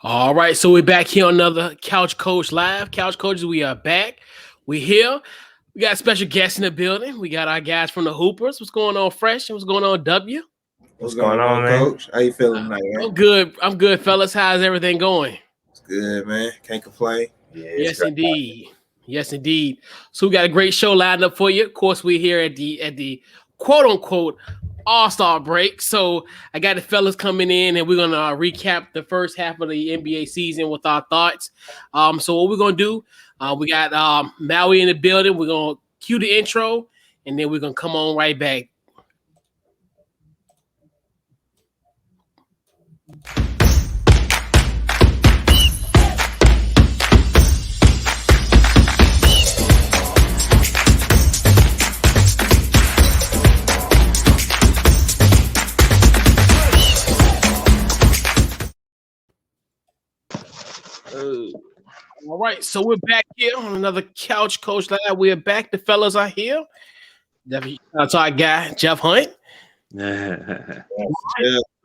All right, so we're back here on another Couch Coach Live. Couch Coaches, we are back. We're here. We got special guests in the building. We got our guys from the Hoopers. What's going on, Fresh? And what's going on, W? What's going on, man? Coach? How you feeling tonight, man? I'm good. I'm good, fellas. How's everything going? It's good, man. Can't complain. Yes, indeed. Yes, indeed. So we got a great show lined up for you. Of course, we're here at the quote unquote All-Star break. So I got the fellas coming in, and we're gonna recap the first half of the NBA season with our thoughts. So what we're gonna do? We got Maui in the building. We're gonna cue the intro, and then we're gonna come on right back. All right, so we're back here on another Couch Coach Live. We're back. The fellas are here. That's our guy, Jeff Hunt. Yeah.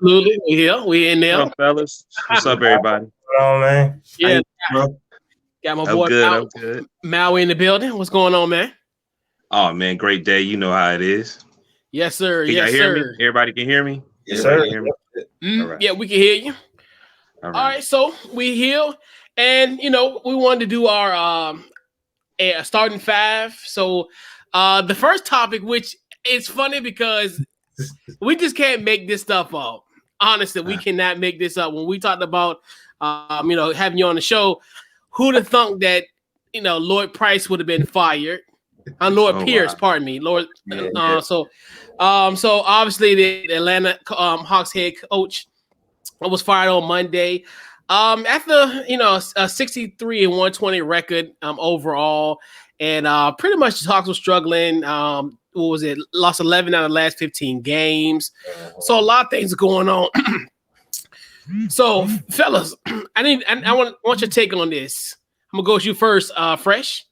Absolutely. We're here. We're in there. What's up, fellas? What's up, everybody? What's on, man? Yeah. Bro? Got my I'm boy good. Maui in the building. What's going on, man? Oh, man, great day. You know how it is. Yes, sir. Can yes, y'all hear sir. me? Everybody can hear me? Yes, Everybody sir. can hear me? All right. Yeah, we can hear you. All All right, so we here. And, we wanted to do our starting five. So the first topic, which is funny because we just can't make this stuff up. Honestly, we cannot make this up. When we talked about, having you on the show, who'd have thunk that, Lloyd Price would have been fired? Lloyd Pierce, wow. pardon me. Lloyd. Yeah. So obviously the Atlanta Hawks head coach was fired on Monday. After a 63 and 120 record overall, and pretty much the Hawks were struggling. What was it? Lost 11 out of the last 15 games. So a lot of things going on. So, fellas, I want your take on this. I'm gonna go with you first, Fresh.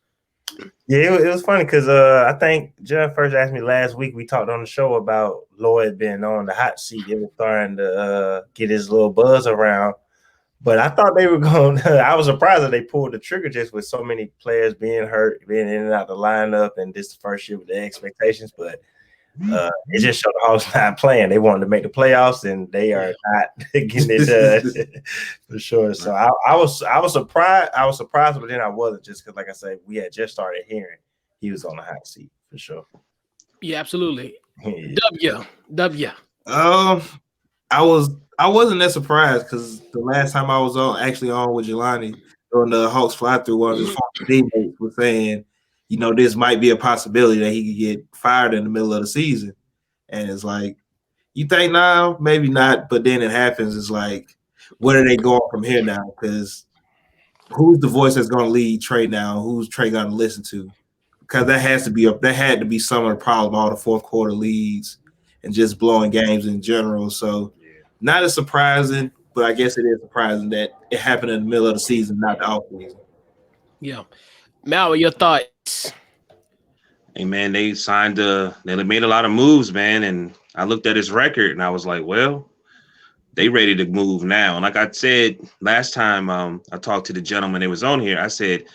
Yeah, it was funny because I think Jeff first asked me last week. We talked on the show about Lloyd being on the hot seat. It was starting to get his little buzz around. But I thought they were going to – I was surprised that they pulled the trigger just with so many players being hurt, being in and out the lineup, and this the first year with the expectations. But it just showed the Hawks not playing. They wanted to make the playoffs, and they are not getting it done for sure. So I was surprised. I was surprised, but then I wasn't just because, like I said, we had just started hearing he was on the hot seat for sure. Yeah, absolutely. Yeah. W. I wasn't that surprised because the last time I was on with Jelani during the Hawks fly through, one of his former teammates was saying, this might be a possibility that he could get fired in the middle of the season. And it's like, you think now? Maybe not. But then it happens. It's like, where are they going from here now? Because who's the voice that's going to lead Trey now? Who's Trey going to listen to? Because that had to be some of the problem, all the fourth quarter leads and just blowing games in general. So not as surprising, but I guess it is surprising that it happened in the middle of the season, not the offseason. Yeah. Maui, your thoughts? Hey, man, they made a lot of moves, man. And I looked at his record, and I was like, well, they ready to move now. And like I said last time I talked to the gentleman that was on here, I said,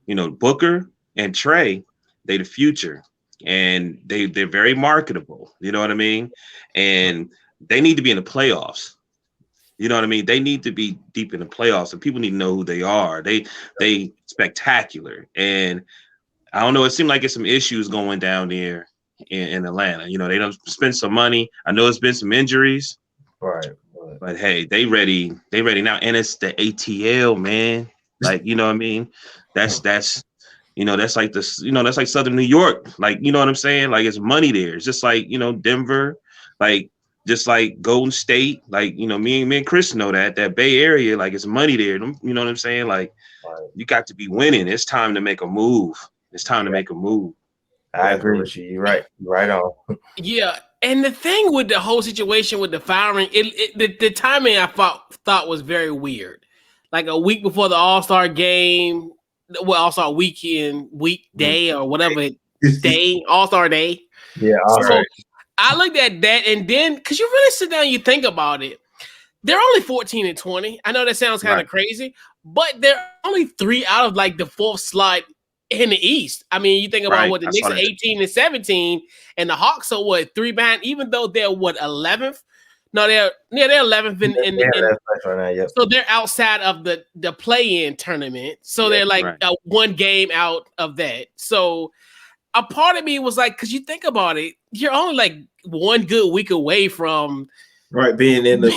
Booker and Trey, they the future. And they're very marketable. You know what I mean? And they need to be in the playoffs. You know what I mean? They need to be deep in the playoffs, and people need to know who they are. They spectacular. And I don't know. It seemed like there's some issues going down there in Atlanta. They don't spend some money. I know it's been some injuries. Right. But hey, they ready now. And it's the ATL, man. Like, you know what I mean? That's like this, that's like Southern New York. Like, you know what I'm saying? Like, it's money there. It's just like, Denver, like, just like Golden State, like, me and Chris know that Bay Area, like, it's money there. You know what I'm saying? Like, you got to be winning. It's time to make a move. I agree with you. You're right. Right on. Yeah. And the thing with the whole situation with the firing, the timing I thought was very weird. Like a week before the All-Star game, All-Star weekday or whatever day, All-Star day. Yeah, all right. I looked at that, and then because you really sit down and you think about it, they're only 14-20. I know that sounds kind of crazy, but they're only 3 out of like the 4th slot in the East. I mean, you think about what the Knicks are 18-17, and the Hawks are what 3 behind, even though they're what 11th. No, they're 11th so they're outside of the play-in tournament. So they're like 1 game out of that. So a part of me was like, because you think about it, you're only like 1 good week away from being in the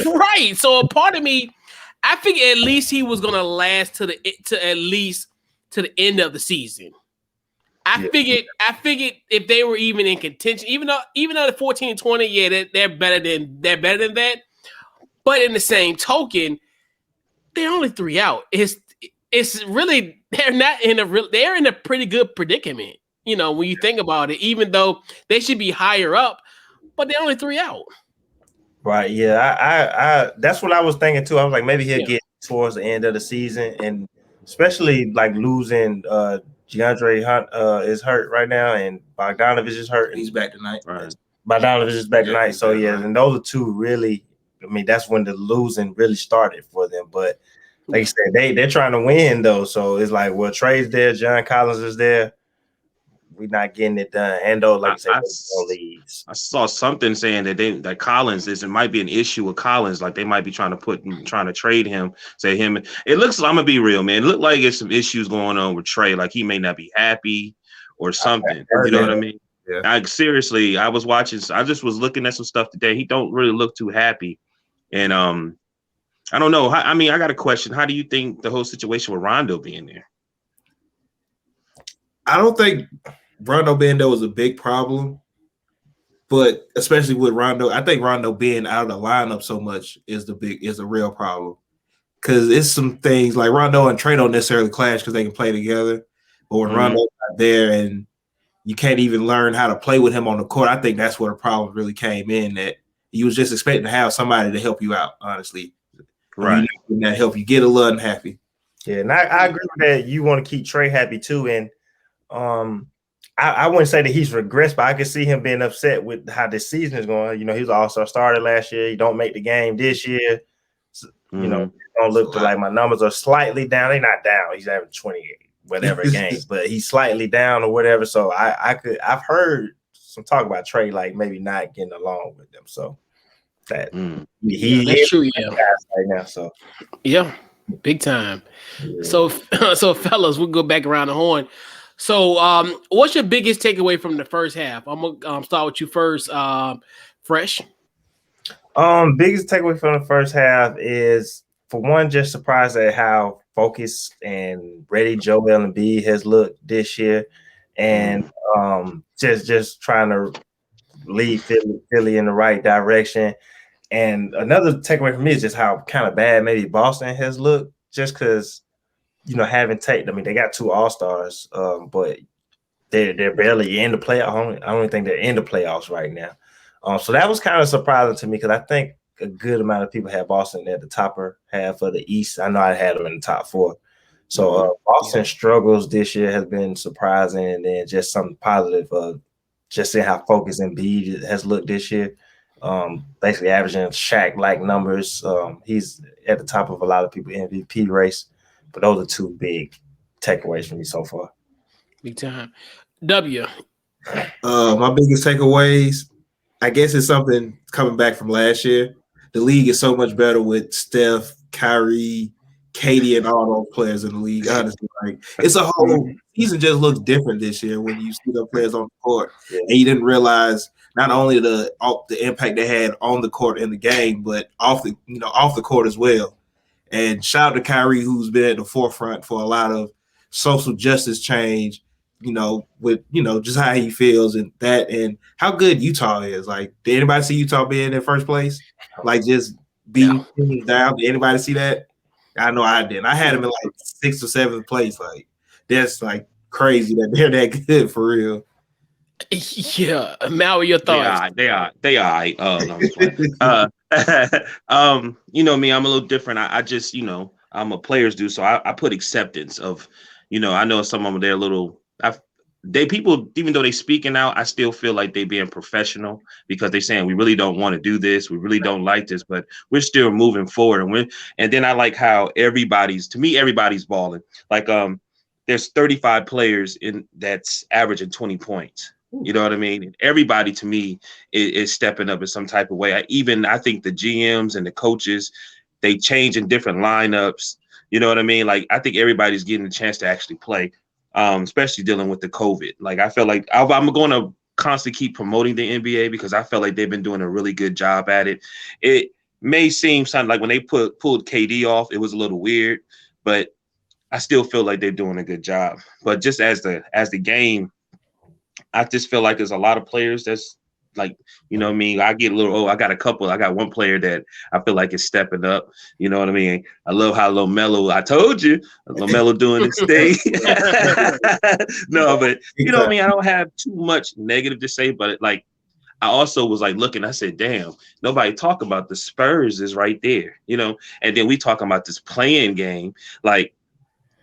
right. So a part of me, I figured at least he was gonna last to at least to the end of the season. I figured if they were even in contention, even though they're 14-20, they're better than that. But in the same token, they're only 3 out. It's really they're in a pretty good predicament. You know, when you think about it, even though they should be higher up, but they're only 3 out. Right. Yeah. I that's what I was thinking too. I was like, maybe he'll get towards the end of the season, and especially like losing DeAndre Hunt is hurt right now, and Bogdanovich is hurt. He's back tonight. Right. Bogdanovich is back tonight. So and those are 2 really. I mean, that's when the losing really started for them. But like you said, they're trying to win though. So it's like, well, Trey's there, John Collins is there. We're not getting it done. And though, like I saw something saying that Collins it might be an issue with Collins. Like they might be trying to trade him. It looks. I'm gonna be real, man. It looked like there's some issues going on with Trey. Like he may not be happy or something. You know what I mean? Yeah. I was watching. I just was looking at some stuff today. He don't really look too happy, and I don't know. I mean, I got a question. How do you think the whole situation with Rondo being there? I don't think Rondo being there was a big problem, but especially with Rondo, I think Rondo being out of the lineup so much is a real problem. Because it's some things like Rondo and Trey don't necessarily clash because they can play together, but when Rondo's not there and you can't even learn how to play with him on the court, I think that's where the problem really came in. That you was just expecting to have somebody to help you out, honestly. Right. That help you get a little unhappy. Yeah, and I agree with that. You want to keep Trey happy too, and I wouldn't say that he's regressed, but I could see him being upset with how this season is going. You know, he was an all-star starter last year. You don't make the game this year. So, you know, it don't look like my numbers are slightly down. They're not down. He's having 28 whatever games, but he's slightly down or whatever. So I've heard some talk about Trey like maybe not getting along with them. So that that's true. Yeah, right now. So big time. Yeah. So fellas, we'll go back around the horn. So, what's your biggest takeaway from the first half? I'm gonna start with you first, Fresh. Biggest takeaway from the first half is, for one, just surprised at how focused and ready Joel Embiid has looked this year, and just trying to lead Philly in the right direction. And another takeaway from me is just how kind of bad maybe Boston has looked, just because. You know, having Tate, I mean, they got 2 All-Stars, but they're barely in the playoffs. I don't even think they're in the playoffs right now. So that was kind of surprising to me because I think a good amount of people had Boston at the topper half of the East. I know I had them in the top 4. So Boston's struggles this year has been surprising, and then just something positive of just seeing how focused Embiid has looked this year. Basically averaging Shaq-like numbers. He's at the top of a lot of people MVP race. But those are 2 big takeaways from me so far. Big time. W. My biggest takeaways, I guess, is something coming back from last year. The league is so much better with Steph, Kyrie, Katie, and all those players in the league. Honestly, like it's a whole season just looks different this year when you see those players on the court, and you didn't realize not only the impact they had on the court in the game, but off the court as well. And shout out to Kyrie, who's been at the forefront for a lot of social justice change, with, just how he feels and how good Utah is. Like, did anybody see Utah being in first place? Like, just beating teams down. Did anybody see that? I know I didn't. I had them in like 6th or 7th place. Like, that's like crazy that they're that good for real. Yeah, Maui, your thoughts? They are. You know me, I'm a little different. I just, I'm a players dude, so I put acceptance of, I know some of them they're a little. people, even though they speaking out, I still feel like they being professional because they saying we really don't want to do this, we really don't like this, but we're still moving forward. And then I like how everybody's balling. Like there's 35 players in that's averaging 20 points. You know what I mean? Everybody to me is stepping up in some type of way. I think the GMs and the coaches, they change in different lineups. You know what I mean? Like I think everybody's getting a chance to actually play. Especially dealing with the COVID. Like I feel like I'm going to constantly keep promoting the NBA because I feel like they've been doing a really good job at it. It may seem something like when they pulled KD off, it was a little weird, but I still feel like they're doing a good job. But just as the game, I just feel like there's a lot of players that's like, you know what I mean? I get a little, I got one player that I feel like is stepping up. You know what I mean? I love how LaMelo, I told you, LaMelo doing his thing. No, but you know what I mean? I don't have too much negative to say, but like, I also was like looking, I said, damn, nobody talk about the Spurs is right there, you know? And then we talking about this playing game. Like,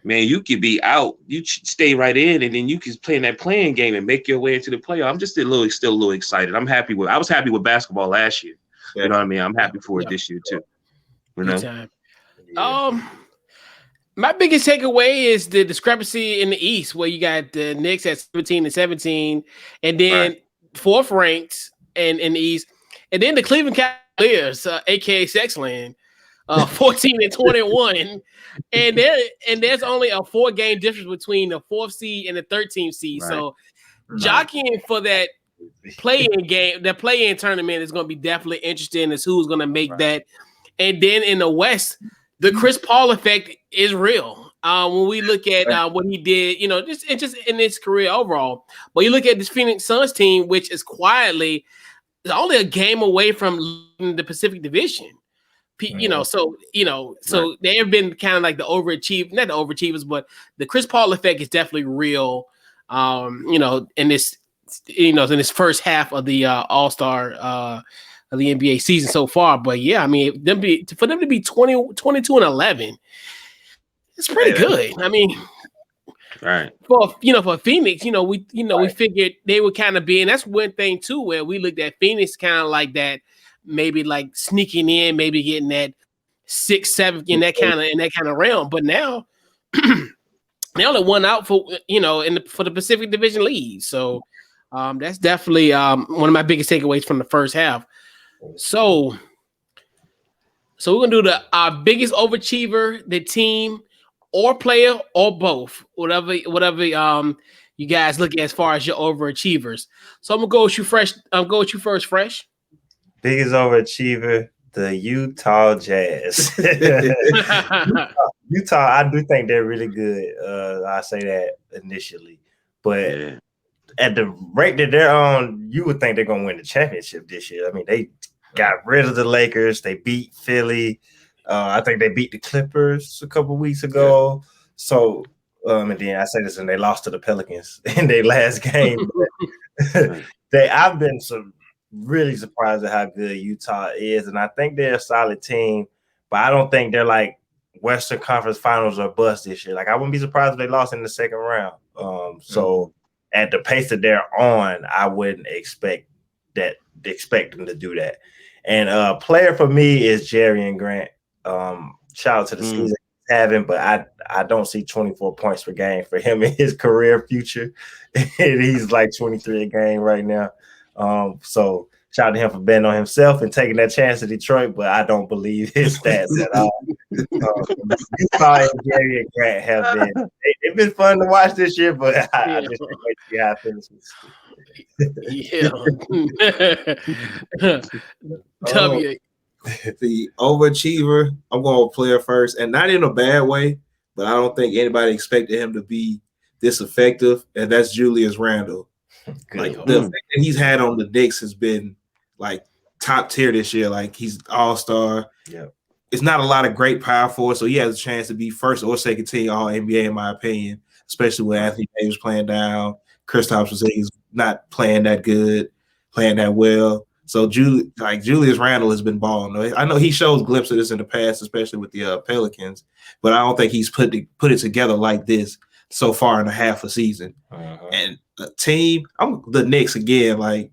man, you could be out, you stay right in, and then you can play in that playing game and make your way into the playoff. I'm just still a little excited. I was happy with basketball last year. Yeah. You know what I mean? I'm happy for it this year too. You know? Yeah. My biggest takeaway is the discrepancy in the East, where you got the Knicks at 17-17, and then fourth ranked in the East, and then the Cleveland Cavaliers, aka Sexland, 14-21, and there's only a 4-game difference between the 4th seed and the 13th seed. Right. So jockeying for that play-in game, that play-in tournament is going to be definitely interesting as who's going to make that. And then in the West, the Chris Paul effect is real. When we look at what he did, you know, just in his career overall. But you look at this Phoenix Suns team, which is quietly only a game away from leading the Pacific Division. You know, so they have been kind of like not the overachievers, but the Chris Paul effect is definitely real. You know, in this first half of the All-Star of the NBA season so far. But yeah, I mean, for them to be 22-11, it's pretty good. I mean, for Phoenix, we figured they would kind of be, and that's one thing too, where we looked at Phoenix kind of like that. Maybe like sneaking in, maybe getting that 6th, 7th in that kind of realm. But now they only won out for for the Pacific Division lead. So that's definitely one of my biggest takeaways from the first half. So we're gonna do our biggest overachiever, the team or player or both, whatever you guys look at as far as your overachievers. So I'm gonna go with you fresh. Go with you first, Fresh. Biggest overachiever, the Utah Jazz. Utah, I do think they're really good. I say that initially, but at the rate that they're on, you would think they're going to win the championship this year. I mean, they got rid of the Lakers. They beat Philly. I think they beat the Clippers a couple weeks ago. Yeah. So, and then I say this, and they lost to the Pelicans in their last game. I've been really surprised at how good Utah is, and I think they're a solid team, but I don't think they're like Western Conference Finals or bust this year. Like, I wouldn't be surprised if they lost in the second round. So at the pace that they're on, I wouldn't expect them to do that. And player for me is Jerrion Grant. Shout out to the season he's having, but I don't see 24 points per game for him in his career future. He's like 23 a game right now. So shout out to him for betting on himself and taking that chance at Detroit, but I don't believe his stats at all. Utah and Jerrion Grant have been it's been fun to watch this year, but I just can't wait to see how it finishes. The overachiever, I'm going to player first, and not in a bad way, but I don't think anybody expected him to be this effective, and that's Julius Randle. Like the effect that he's had on the Knicks has been like top tier this year. Like, he's all-star. Yeah, it's not a lot of great power forward, so he has a chance to be first or second team All NBA in my opinion. Especially with Anthony Davis playing down, Kristaps Porzingis not playing that good, playing that well. So Julius Randle has been balling. I know he shows glimpses of this in the past, especially with the Pelicans, but I don't think he's put it together like this so far in a half a season. And team, I'm the Knicks again. Like,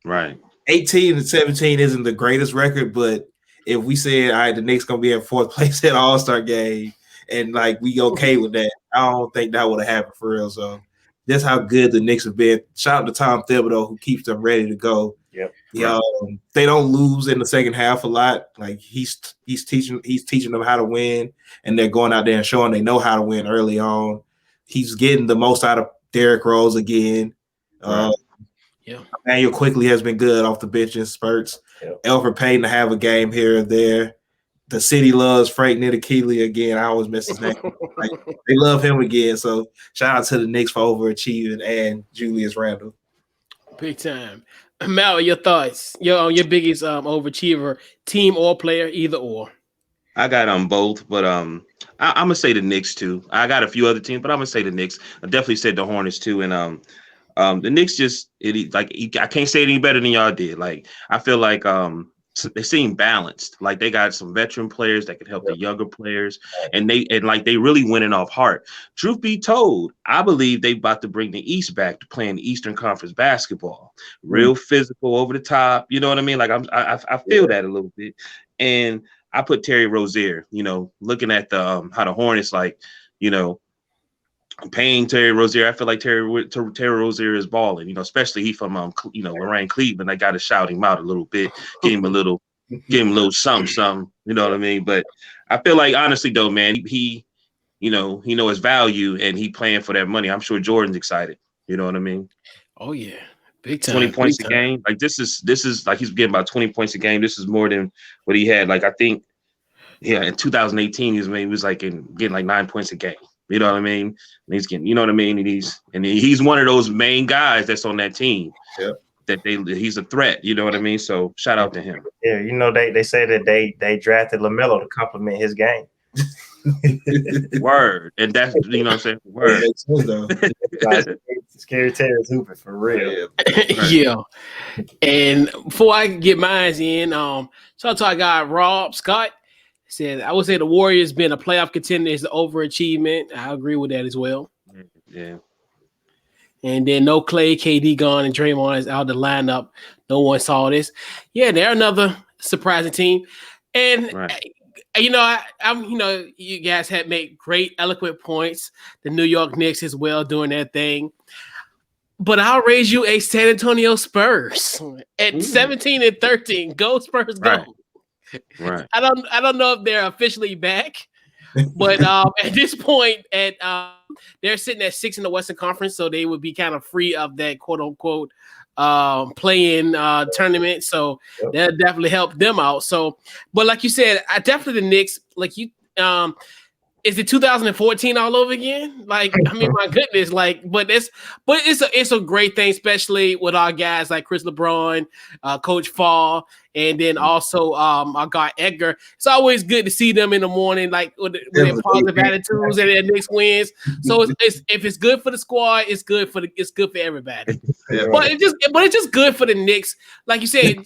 Right. 18-17 isn't the greatest record, but if we said, all right, the Knicks gonna be in fourth place at All-Star game, and like we okay with that, I don't think that would have happened for real. So that's how good the Knicks have been. Shout out to Tom Thibodeau, who keeps them ready to go. Yep. Yeah, they don't lose in the second half a lot. Like he's teaching them how to win, and they're going out there and showing they know how to win early on. He's getting the most out of Derrick Rose again. Right. Emmanuel quickly has been good off the bench in spurts. Yep. Elfrid Payton to have a game here and there. The city loves Frank Ntilikina again. I always miss his name. Like, they love him again. So shout out to the Knicks for overachieving and Julius Randle. Big time. Mal, your thoughts? Your biggest overachiever, team or player, either or. I got both, but I'm gonna say the Knicks too. I got a few other teams, but I'm gonna say the Knicks. I definitely said the Hornets too, and the Knicks I can't say it any better than y'all did. Like I feel like they seem balanced. Like they got some veteran players that could help the younger players, and they really winning off heart. Truth be told, I believe they about to bring the East back to playing the Eastern Conference basketball, real physical, over the top. You know what I mean? Like I feel that a little bit, and I put Terry Rozier. You know, looking at the how the Hornets paying Terry Rozier. I feel like Terry Rozier is balling, you know, especially he from Lorraine, Cleveland. I got to shout him out a little bit, give him a little something, you know what I mean? But I feel like honestly though, man, he know his value and he playing for that money. I'm sure Jordan's excited. You know what I mean? Oh yeah. Big time. 20 points a game. Like this is like he's getting about 20 points a game. This is more than what he had. Like I think, in 2018 he was like getting like 9 points a game. You know what I mean? And he's getting, you know what I mean? And he's one of those main guys that's on that team. Yep. That he's a threat. You know what I mean? So shout out to him. Yeah, you know they say that they drafted LaMelo to complement his game. Word, and that's you know what I'm saying. Word. Scary Terry's hooping for real. Yeah. And before I get mine in, shout out to our guy Rob Scott. Said, I would say the Warriors being a playoff contender is the overachievement. I agree with that as well. Yeah. And then no Clay, KD gone, and Draymond is out of the lineup. No one saw this. Yeah, they're another surprising team. And I'm you guys had made great, eloquent points. The New York Knicks as well doing their thing. But I'll raise you a San Antonio Spurs at 17-13. Go Spurs, go. Right. I don't know if they're officially back, but at this point, they're sitting at 6 in the Western Conference, so they would be kind of free of that quote unquote play-in tournament. So that'll definitely help them out. So, but like you said, I definitely the Knicks. Like you, is it 2014 all over again? Like, I mean, my goodness, like, but it's a great thing, especially with our guys like Chris LeBron, Coach Fall, and then also our guy Edgar. It's always good to see them in the morning, like with their positive attitudes and their Knicks wins. So if it's good for the squad, it's good for everybody. But it's just good for the Knicks, like you said.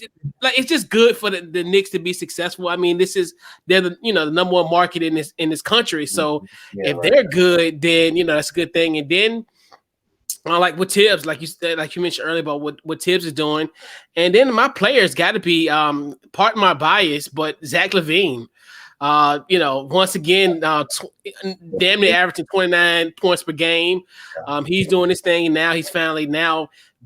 Like it's just good for the Knicks to be successful. I mean, they're the number one market in this country. So if they're good, then that's a good thing. And then like with Tibbs, like you mentioned earlier about what Tibbs is doing, and then my players got to be part of my bias, but Zach LaVine. Once again, damn near averaging 29 points per game. He's doing this thing, and now he's finally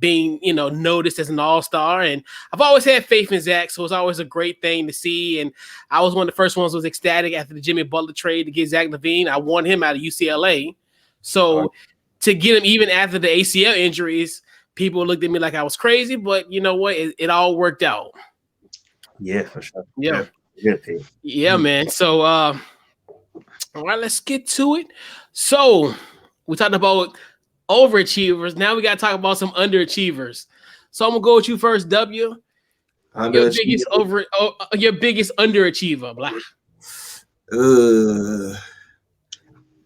being noticed as an all-star. And I've always had faith in Zach, so it's always a great thing to see. And I was one of the first ones who was ecstatic after the Jimmy Butler trade to get Zach LaVine. I won him out of UCLA. So to get him even after the ACL injuries, people looked at me like I was crazy, but you know what? It all worked out. Yeah, for sure. Yeah. Yeah, man. So all right, let's get to it. So we talked about overachievers. Now we got to talk about some underachievers. So I'm gonna go with you first, W. Your biggest underachiever. Blah.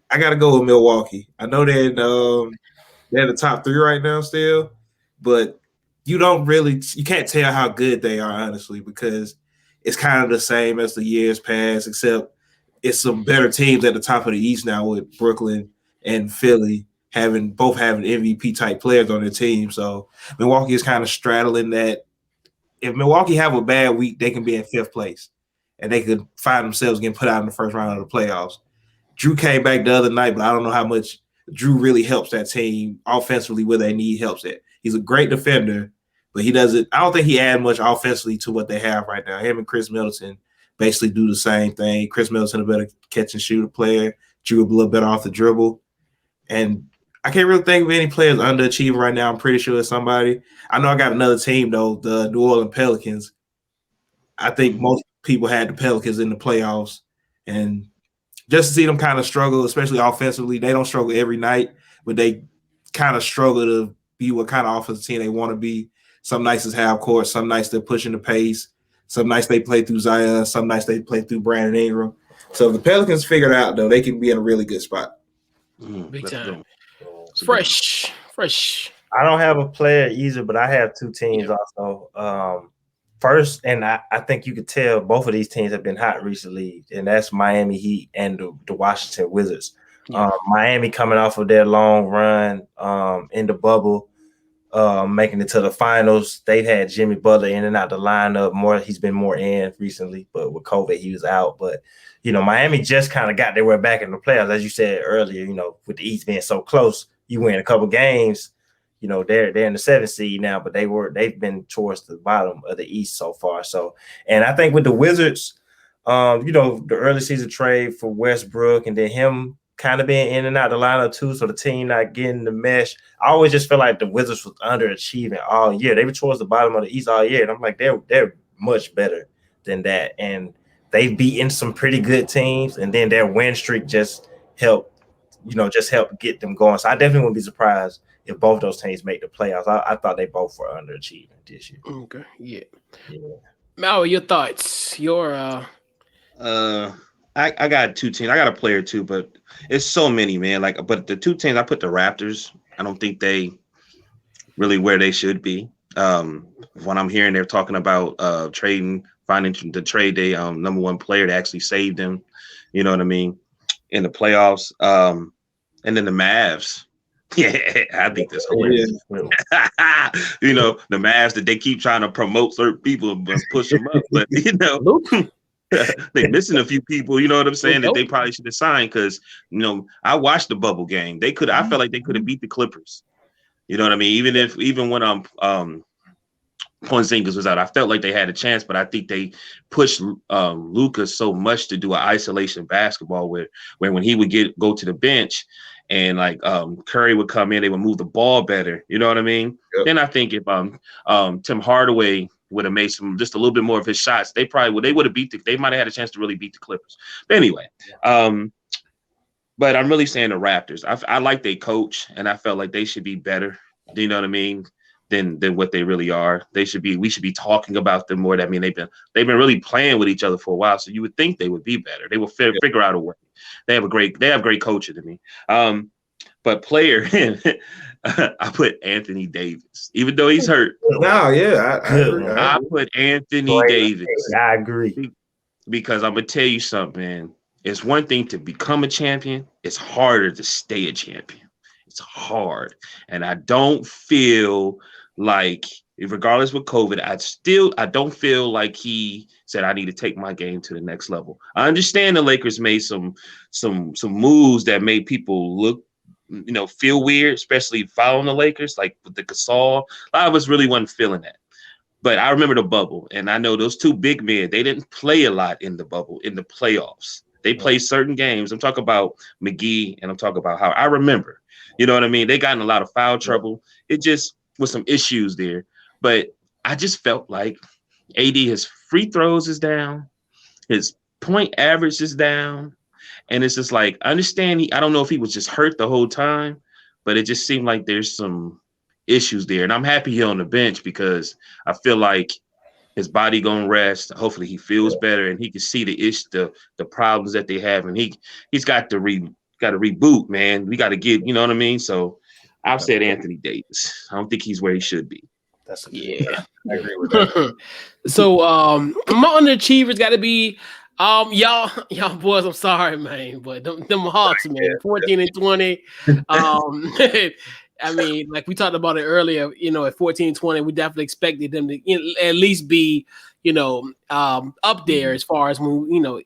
I gotta go with Milwaukee. I know they're the top 3 right now still, but you can't tell how good they are, honestly, because it's kind of the same as the years past, except it's some better teams at the top of the East now with Brooklyn and Philly both having MVP type players on their team. So Milwaukee is kind of straddling that. If Milwaukee have a bad week, they can be in 5th place, and they could find themselves getting put out in the first round of the playoffs. Drew came back the other night, but I don't know how much Drew really helps that team offensively where they need help at. He's a great defender, but he doesn't. I don't think he adds much offensively to what they have right now. Him and Chris Middleton basically do the same thing. Chris Middleton a better catch and shooter player. Drew a little better off the dribble, and I can't really think of any players underachieving right now. I'm pretty sure it's somebody. I know I got another team though, the New Orleans Pelicans. I think most people had the Pelicans in the playoffs, and just to see them kind of struggle, especially offensively, they don't struggle every night, but they kind of struggle to be what kind of offensive team they want to be. Some nights is half court, some nights they're pushing the pace, some nights they play through Zion, some nights they play through Brandon Ingram. So if the Pelicans figure it out, though, they can be in a really good spot. Big time. Fresh. I don't have a player either, but I have 2 teams also. First, and I think you could tell both of these teams have been hot recently, and that's Miami Heat and the Washington Wizards. Yeah. Miami coming off of their long run in the bubble, making it to the finals. They've had Jimmy Butler in and out the lineup. He's been more in recently, but with COVID, he was out. But, Miami just kind of got their way back in the playoffs. As you said earlier, with the East being so close, you win a couple games. They're in the 7th seed now, but they've been towards the bottom of the East so far. So, and I think with the Wizards, the early season trade for Westbrook and then him kind of being in and out the lineup too, so the team not getting the mesh. I always just feel like the Wizards was underachieving all year. They were towards the bottom of the East all year, and I'm like, they're much better than that. And they've beaten some pretty good teams, and then their win streak just helped get them going. So I definitely wouldn't be surprised if both those teams make the playoffs. I thought they both were underachieving this year. Okay, yeah. Mal, your thoughts? I got 2 teams. I got a player too, but it's so many, man. But the 2 teams I put the Raptors. I don't think they really where they should be. When I'm hearing they're talking about finding the trade day number 1 player to actually save them. You know what I mean? In the playoffs. And then the Mavs. Yeah, I think that's hilarious. The Mavs that they keep trying to promote certain people and push them up, but they're missing a few people. You know what I'm saying? That they probably should have signed because I watched the bubble game. I felt like they could have beat the Clippers. You know what I mean? Even when Porzingis was out, I felt like they had a chance, but I think they pushed Luka so much to do an isolation basketball where when he would go to the bench. And Curry would come in, they would move the ball better. You know what I mean? Yep. Then I think if Tim Hardaway would have made just a little bit more of his shots, they would have they might have had a chance to really beat the Clippers. But anyway, but I'm really saying the Raptors. I like their coach, and I felt like they should be better. Do you know what I mean? Than what they really are. We should be talking about them more. I mean, they've been really playing with each other for a while, so you would think they would be better. They will figure out a way. They have great coaching to me. But player, I put Anthony Davis, even though he's hurt. No, yeah, I put Anthony Davis. I agree. Because I'm gonna tell you something, man. It's one thing to become a champion. It's harder to stay a champion. It's hard, and I don't feel like, regardless with COVID, I don't feel like he said I need to take my game to the next level. I understand the Lakers made some moves that made people look, feel weird, especially following the Lakers, like with the Gasol. A lot of us really wasn't feeling that. But I remember the bubble, and I know those 2 big men, they didn't play a lot in the bubble, in the playoffs. They played certain games. I'm talking about McGee, and I'm talking about how I remember. You know what I mean? They got in a lot of foul trouble. It just was some issues there. But I just felt like AD, his free throws is down. His point average is down. And it's just like, I understand I don't know if he was just hurt the whole time, but it just seemed like there's some issues there. And I'm happy he's on the bench because I feel like his body gonna rest. Hopefully he feels better and he can see the problems that they have. And he's got to reboot, man. We got to get, you know what I mean? So I've said Anthony Davis. I don't think he's where he should be. I agree with that. So my underachievers got to be Y'all boys, I'm sorry, man, but them Hawks, man, 14-20. I mean, like we talked about it earlier, at 14-20, we definitely expected them to at least be, up there as far as when,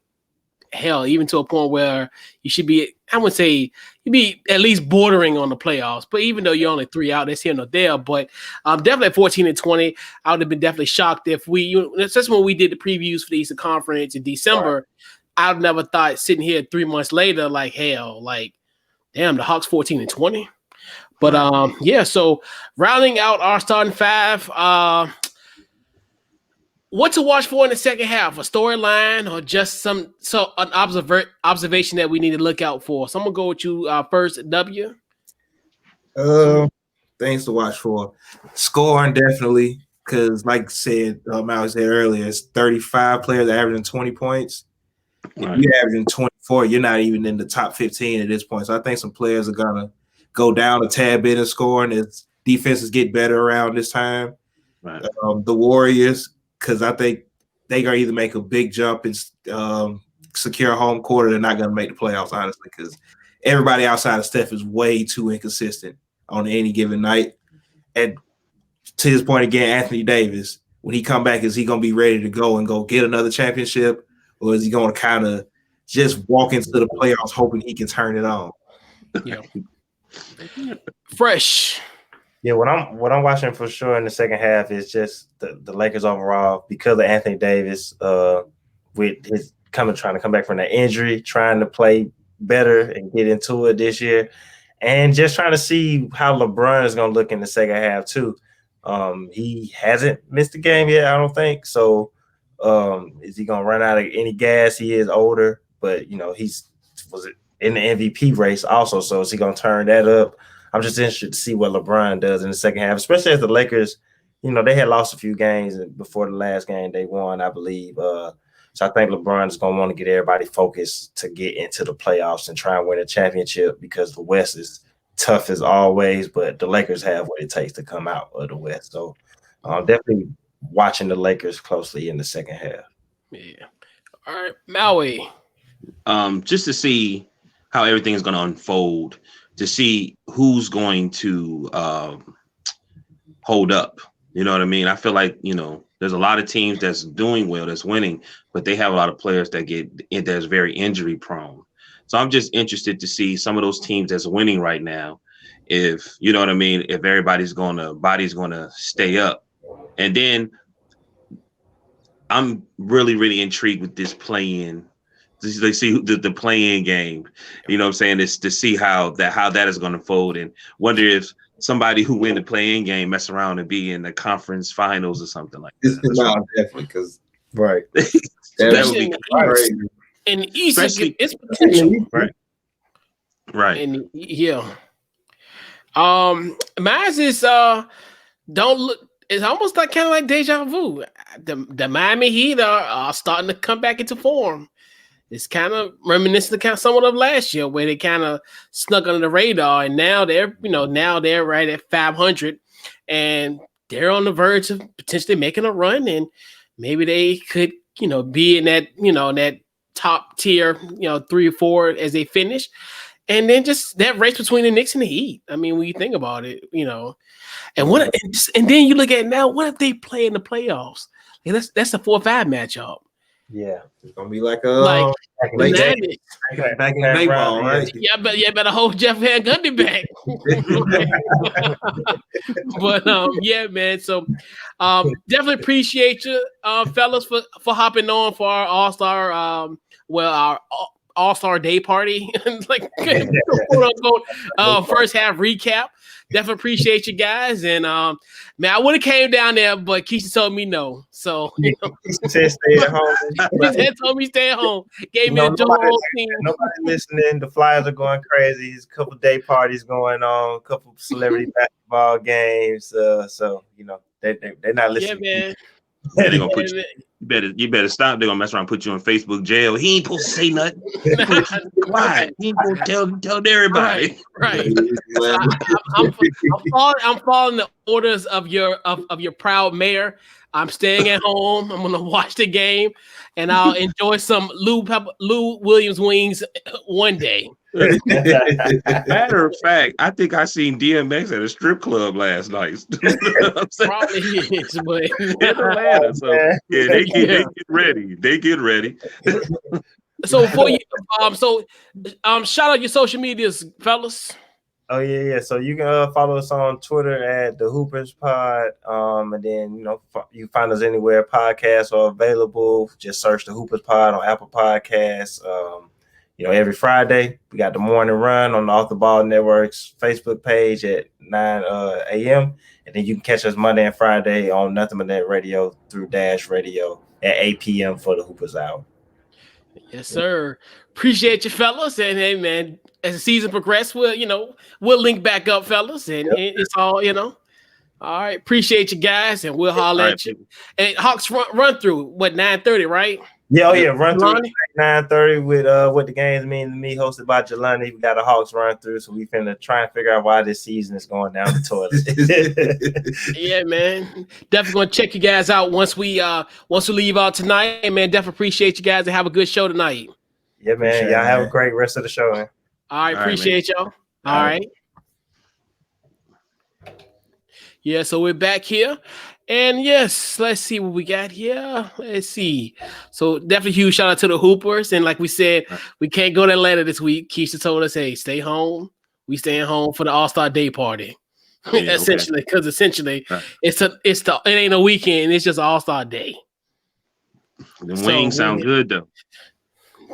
hell, even to a point where you should be, I would say you'd be at least bordering on the playoffs. But even though you're only 3 out, that's here nor there. But definitely at 14-20, I would have been definitely shocked if especially when we did the previews for the Eastern Conference in December, right. I'd never thought sitting here 3 months later, like, hell, like, damn, the Hawks 14-20. But yeah, so rounding out our starting five, what to watch for in the second half? A storyline or just an observation that we need to look out for? So I'm gonna go with you first, W. Things to watch for. Scoring definitely, because like said, Mal said earlier, it's 35 players averaging 20 points. Right. If you're averaging 24, you're not even in the top 15 at this point. So I think some players are gonna go down a tad bit in scoring as defenses get better around this time. Right. The Warriors, because I think they're going to either make a big jump and secure home court, or they're not going to make the playoffs, honestly, because everybody outside of Steph is way too inconsistent on any given night. And to his point again, Anthony Davis, when he come back, is he going to be ready to go and go get another championship, or is he going to kind of just walk into the playoffs hoping he can turn it on? Yeah. Fresh. Yeah, what I'm watching for sure in the second half is just the Lakers overall, because of Anthony Davis, with his trying to come back from that injury, trying to play better and get into it this year, and just trying to see how LeBron is going to look in the second half too. He hasn't missed a game yet, I don't think. So is he going to run out of any gas? He is older, but he's in the MVP race also. So is he going to turn that up? I'm just interested to see what LeBron does in the second half, especially as the Lakers, they had lost a few games before the last game they won, I believe. So I think LeBron is going to want to get everybody focused to get into the playoffs and try and win a championship, because the West is tough as always, but the Lakers have what it takes to come out of the West. So definitely watching the Lakers closely in the second half. Yeah. All right, Maui. Just to see how everything is going to unfold, to see who's going to hold up. You know what I mean? I feel like, there's a lot of teams that's doing well, that's winning, but they have a lot of players that's very injury prone. So I'm just interested to see some of those teams that's winning right now, if, you know what I mean, if everybody's body's going to stay up. And then I'm really, really intrigued with this play-in. They see the play-in game, you know what I'm saying, is to see how that is going to fold, and wonder if somebody who win the play-in game mess around and be in the conference finals or something like that. No, definitely, because right, that would be crazy. In the East, it's potential, right, and yeah. Mine is don't look. It's almost like kind of like deja vu. The Miami Heat are starting to come back into form. It's kind of reminiscent of kind of somewhat of last year, where they kind of snuck under the radar, and now they're right at 500, and they're on the verge of potentially making a run, and maybe they could, be in that, that top tier, 3 or 4 as they finish, and then just that race between the Knicks and the Heat. I mean, when you think about it, and then you look at it now, what if they play in the playoffs? Like that's a 4 or 5 matchup. Yeah, it's gonna be like back in the baseball, right? Yeah, better hold Jeff Van Gundy back. But yeah, man. So definitely appreciate you, fellas, for hopping on for our All-Star, our All-Star Day party, like quote unquote first half recap. Definitely appreciate you guys, and man, I would have came down there, but Keisha told me no. So Keisha said stay at home. Keisha told me stay at home. Gave me a whole team. Nobody listening. The Flyers are going crazy. There's a couple day parties going on. A couple celebrity basketball games. So they're not listening. Yeah, man. Yeah, they're gonna put you better stop. They're gonna mess around and put you in Facebook jail. He ain't supposed to say nothing. Quiet. He ain't supposed to tell everybody. Right. I'm following the orders of your proud mayor. I'm staying at home. I'm gonna watch the game, and I'll enjoy some Lou Williams wings one day. Matter of fact, I think I seen DMX at a strip club last night. Probably is, but in Atlanta. So yeah, they get ready. They get ready. So before you, shout out your social medias, fellas. Oh yeah. So you can follow us on Twitter at the Hoopers Pod. And then you find us anywhere podcasts are available. Just search the Hoopers Pod on Apple Podcasts. Every Friday we got the morning run on the Off the Ball Network's Facebook page at 9 a.m. And then you can catch us Monday and Friday on Nothing But Net Radio through Dash Radio at 8 p.m. for the Hoopers Hour. Yes, sir. Appreciate you, fellas. And hey, man, as the season progresses, we'll link back up, fellas, and it's all, All right. Appreciate you guys, and we'll holler at you. And Hawks run through 9:30, right? Yeah, run through 9:30 with what the games mean to me, hosted by Jelani. We got a Hawks run through, so we finna try and figure out why this season is going down the toilet. Yeah, man. Definitely gonna check you guys out once we leave out tonight. And man, definitely appreciate you guys and have a good show tonight. Yeah, man. Y'all have a great rest of the show, man. All right, appreciate y'all. All right. Yeah, so we're back here. And yes, let's see what we got here. Let's see. So definitely huge shout out to the Hoopers. And like we said, we can't go to Atlanta this week. Keisha told us, hey, stay home. We staying home for the All-Star Day party. Yeah, essentially, because it ain't a weekend, it's just All-Star Day. The wings sound good though.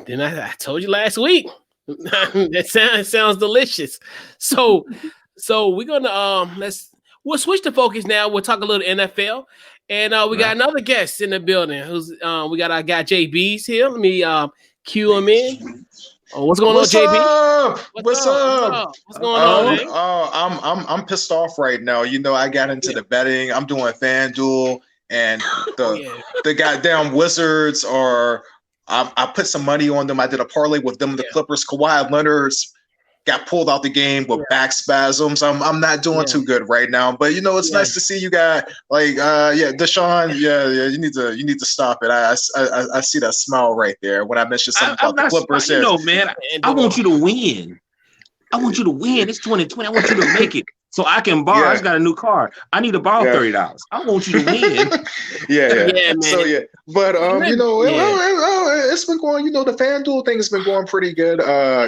Then I told you last week. That sounds delicious. So we're gonna we'll switch the focus now. We'll talk a little NFL, and we got another guest in the building. Who's we got our guy JB's here. Let me cue him in. Oh, what's going on, JB? What's up? What's going on, man? I'm pissed off right now. I got into the betting. I'm doing FanDuel, and the goddamn Wizards are. I put some money on them. I did a parlay with them. The Clippers. Kawhi Leonard's got pulled out the game with back spasms. I'm not doing too good right now. But it's nice to see you got Deshaun. You need to stop it. I see that smile right there when I mentioned something about the Clippers. Man, I want you to win. I want you to win. It's 2020. I want you to make it. So I can borrow. I just got a new car. I need to borrow $30. I want you to win. Man. So but it's been going. The FanDuel thing has been going pretty good. I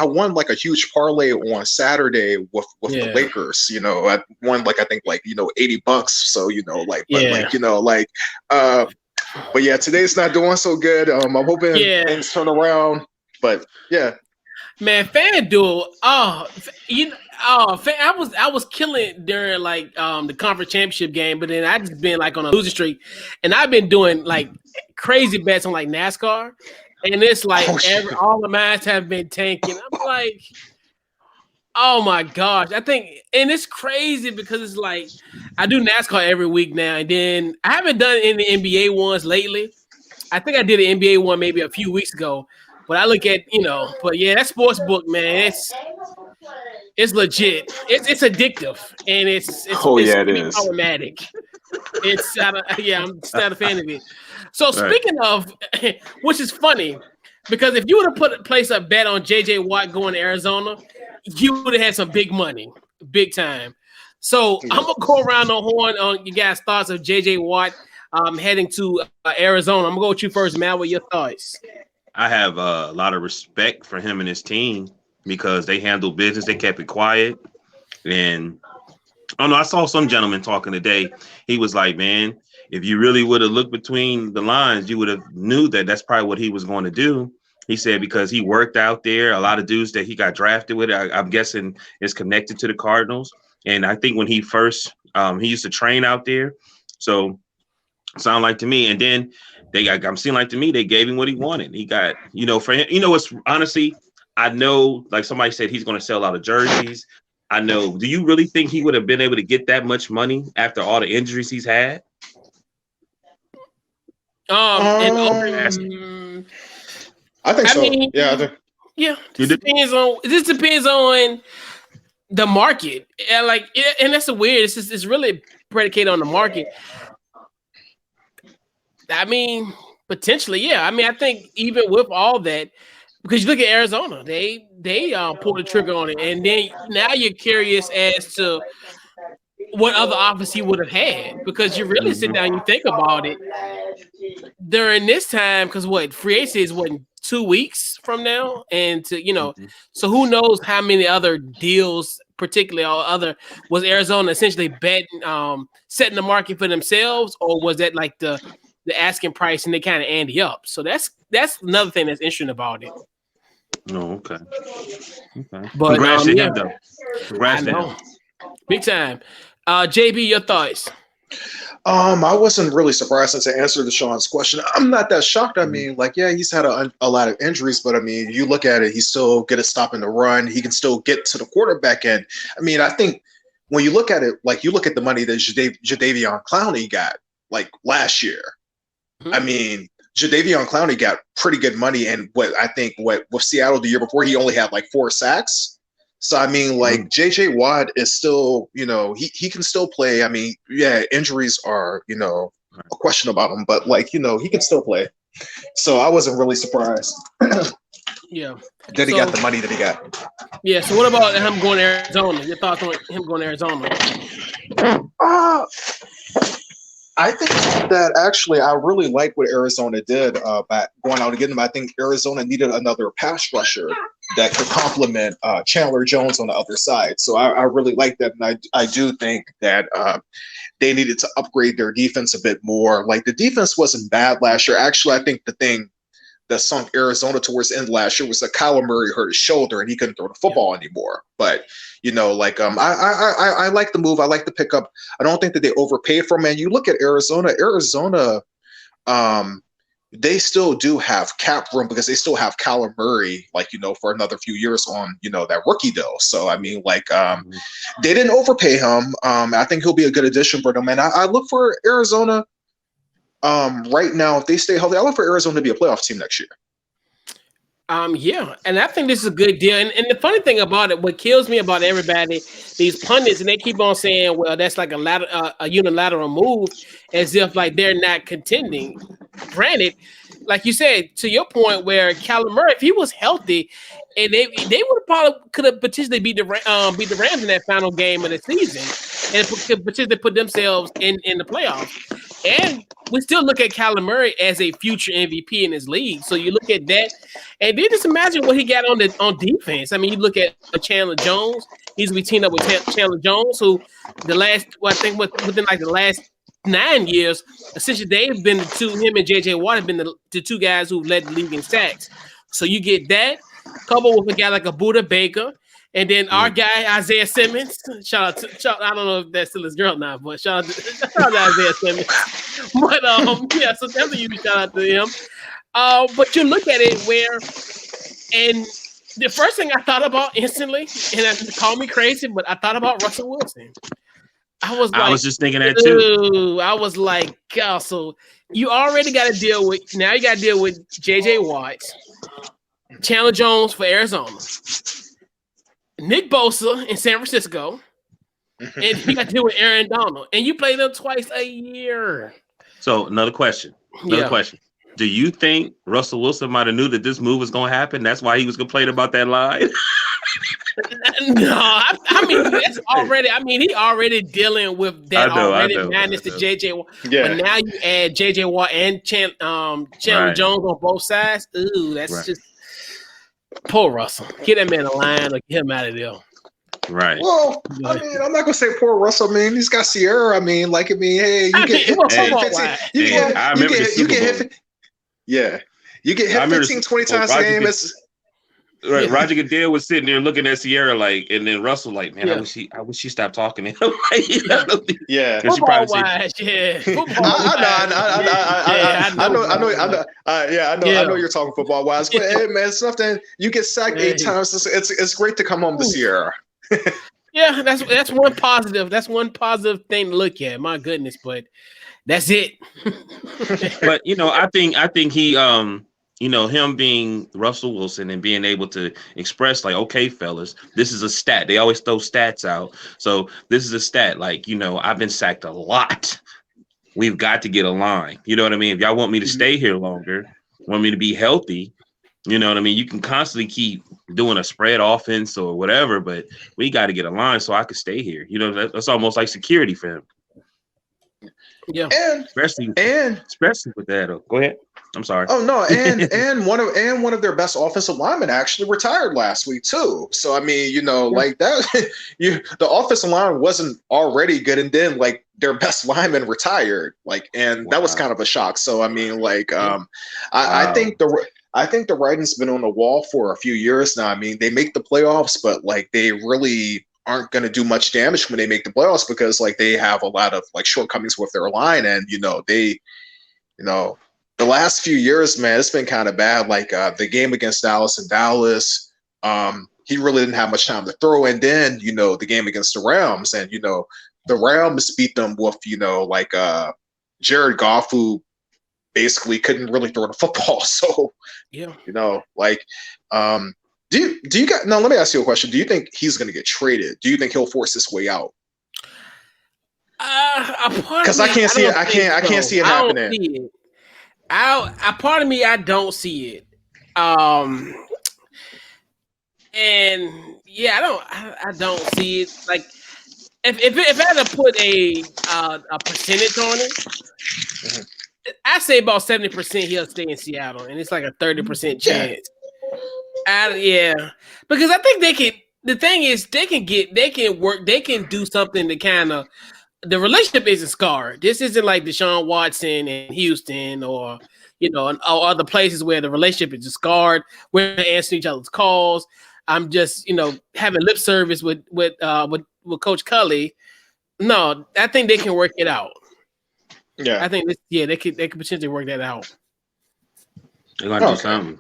won like a huge parlay on Saturday with the Lakers. I won I think $80. So but yeah, today's not doing so good. I'm hoping things turn around. But man, FanDuel. I was killing during the conference championship game, but then I just been on a losing streak, and I've been doing crazy bets on NASCAR, and it's all the mines have been tanking. I'm like, oh my gosh! I think, and it's crazy because it's I do NASCAR every week now, and then I haven't done any NBA ones lately. I think I did an NBA one maybe a few weeks ago, but I look at but yeah, that sports book, man, it's legit. It's addictive, and it's it is problematic. I'm just not a fan of it. So speaking of, which is funny, because if you would have place a bet on JJ Watt going to Arizona, you would have had some big money, big time. So I'm gonna go around the horn on you guys' thoughts of JJ Watt heading to Arizona. I'm gonna go with you first, Matt. What your thoughts? I have a lot of respect for him and his team because they handled business. They kept it quiet. And I don't know, I saw some gentleman talking today. He was like, man, if you really would have looked between the lines, you would have knew that that's probably what he was going to do. He said because he worked out there, a lot of dudes that he got drafted with, I'm guessing is connected to the Cardinals. And I think when he first, he used to train out there. So sound like to me. And then I'm seeing like to me, they gave him what he wanted. He got, for him, it's honestly, I know, like somebody said, he's going to sell a lot of jerseys. I know. Do you really think he would have been able to get that much money after all the injuries he's had? I think so. Mean, I think. Yeah, this depends on the market. And that's weird. It's really predicated on the market. I mean, potentially, yeah. I mean, I think even with all that, because you look at Arizona, they pulled the trigger on it, and then now you're curious as to what other offers he would have had, because you really sit down and you think about it during this time, because what free agency is what 2 weeks from now, and to so who knows how many other deals, particularly or other, was Arizona essentially betting, setting the market for themselves, or was that like the asking price and they kind of ante up? So that's another thing that's interesting about it. Oh, okay. But Congrats to him, though. Congrats to him. Big time. JB, your thoughts? I wasn't really surprised to answer the Sean's question. I'm not that shocked. I mean, like, yeah, he's had a lot of injuries, but I mean, you look at it, he's still good at stopping the run. He can still get to the quarterback end. I mean, I think when you look at it, like you look at the money that Jadeveon Clowney got like last year. I mean, Jadeveon Clowney got pretty good money, and what with Seattle the year before, he only had like 4 sacks. So I mean, like JJ Watt is still, he can still play. I mean, yeah, injuries are, a question about him, but like, he can still play. So I wasn't really surprised. Yeah. That he got the money that he got. Yeah. So what about him going to Arizona? Your thoughts on him going to Arizona? I think that actually I really like what Arizona did by going out and getting him. I think Arizona needed another pass rusher that could complement Chandler Jones on the other side. So I really like that. And I do think that they needed to upgrade their defense a bit more. Like the defense wasn't bad last year. Actually, I think the thing that sunk Arizona towards the end last year was that Kyler Murray hurt his shoulder and he couldn't throw the football anymore. But I like the move. I like the pickup. I don't think that they overpaid for him. And you look at Arizona, they still do have cap room because they still have Kyler Murray, for another few years on, that rookie deal. So, I mean, they didn't overpay him. I think he'll be a good addition for them. And I look for Arizona right now, if they stay healthy, I look for Arizona to be a playoff team next year. Yeah, and I think this is a good deal. And the funny thing about it, what kills me about everybody, these pundits, and they keep on saying, well, that's like a unilateral move, as if like they're not contending. Granted, like you said, to your point, where Kyler Murray, if he was healthy, and they would have probably could have potentially beat the Rams in that final game of the season, and could potentially put themselves in the playoffs. And we still look at Kyler Murray as a future MVP in his league. So you look at that, and then just imagine what he got on defense. I mean, you look at Chandler Jones. He's going to be teamed up with Chandler Jones, who within like the last 9 years, essentially they've been him and JJ Watt have been the two guys who've led the league in sacks. So you get that coupled with a guy like a Buda Baker. And then our guy, Isaiah Simmons, shout out, I don't know if that's still his girl now, but shout out to Isaiah Simmons. But yeah, so definitely you shout out to him. But you look at it and the first thing I thought about instantly, and call me crazy, but I thought about Russell Wilson. I was just thinking that too. I was like, God, so you already got to deal with JJ Watt, Chandler Jones for Arizona, Nick Bosa in San Francisco, and you got to deal with Aaron Donald, and you play them twice a year. So another question. Do you think Russell Wilson might have knew that this move was going to happen? That's why he was complaining about that line? No, I mean that's already. I mean he already dealing with that minus the JJ. Yeah. But now you add JJ Watt and Chandler Jones on both sides. Ooh, that's just poor Russell. Get that man a line or get him out of there. Right. Well, I mean, I'm not gonna say poor Russell. I mean, he's got Sierra. Hey, you get hit 15. You get hit. Yeah, you get hit 15, 20 times a game. Right, Roger Goodell was sitting there looking at Sierra and then Russell man, I wish she stopped talking to him. Yeah, football wise, yeah. I know you're talking football wise, but hey, man, something you get sacked 8 times. It's great to come home to Sierra. Yeah, that's one positive. That's one positive thing to look at. My goodness, but that's it. But I think he him being Russell Wilson and being able to express like, okay, fellas, this is a stat. They always throw stats out. So this is a stat. Like, I've been sacked a lot. we've got to get aligned. You know what I mean? If y'all want me to stay here longer, want me to be healthy, you know what I mean? You can constantly keep doing a spread offense or whatever, but we got to get aligned so I can stay here. You know, that's almost like security for him. Yeah, especially with that. Go ahead. I'm sorry. Oh no, and one of their best offensive linemen actually retired last week too. So I mean, you know, like that, the offensive line wasn't already good, and then like their best lineman retired, like, and that was kind of a shock. So I mean, like, I think the writing's been on the wall for a few years now. I mean, they make the playoffs, but like they really aren't going to do much damage when they make the playoffs because like they have a lot of like shortcomings with their line, and the last few years, man, it's been kind of bad. Like the game against Dallas in Dallas, he really didn't have much time to throw, and then the game against the Rams, and the Rams beat them with like Jared Goff, who basically couldn't really throw the football. So do you got now? Let me ask you a question. Do you think he's going to get traded? Do you think he'll force his way out? Because I can't see it. I can't see it happening. Part of me, I don't see it. And yeah, I don't see it. Like if I had to put a percentage on it, I say about 70% he'll stay in Seattle, and it's like a 30% chance. Because I think they can. The thing is, they can work, they can do something to kind of. The relationship isn't scarred. This isn't like Deshaun Watson in Houston or or other places where the relationship is scarred. We're answering each other's calls. I'm just having lip service with Coach Cully. No, I think they can work it out. Yeah, I think they could potentially work that out. They're gonna do something.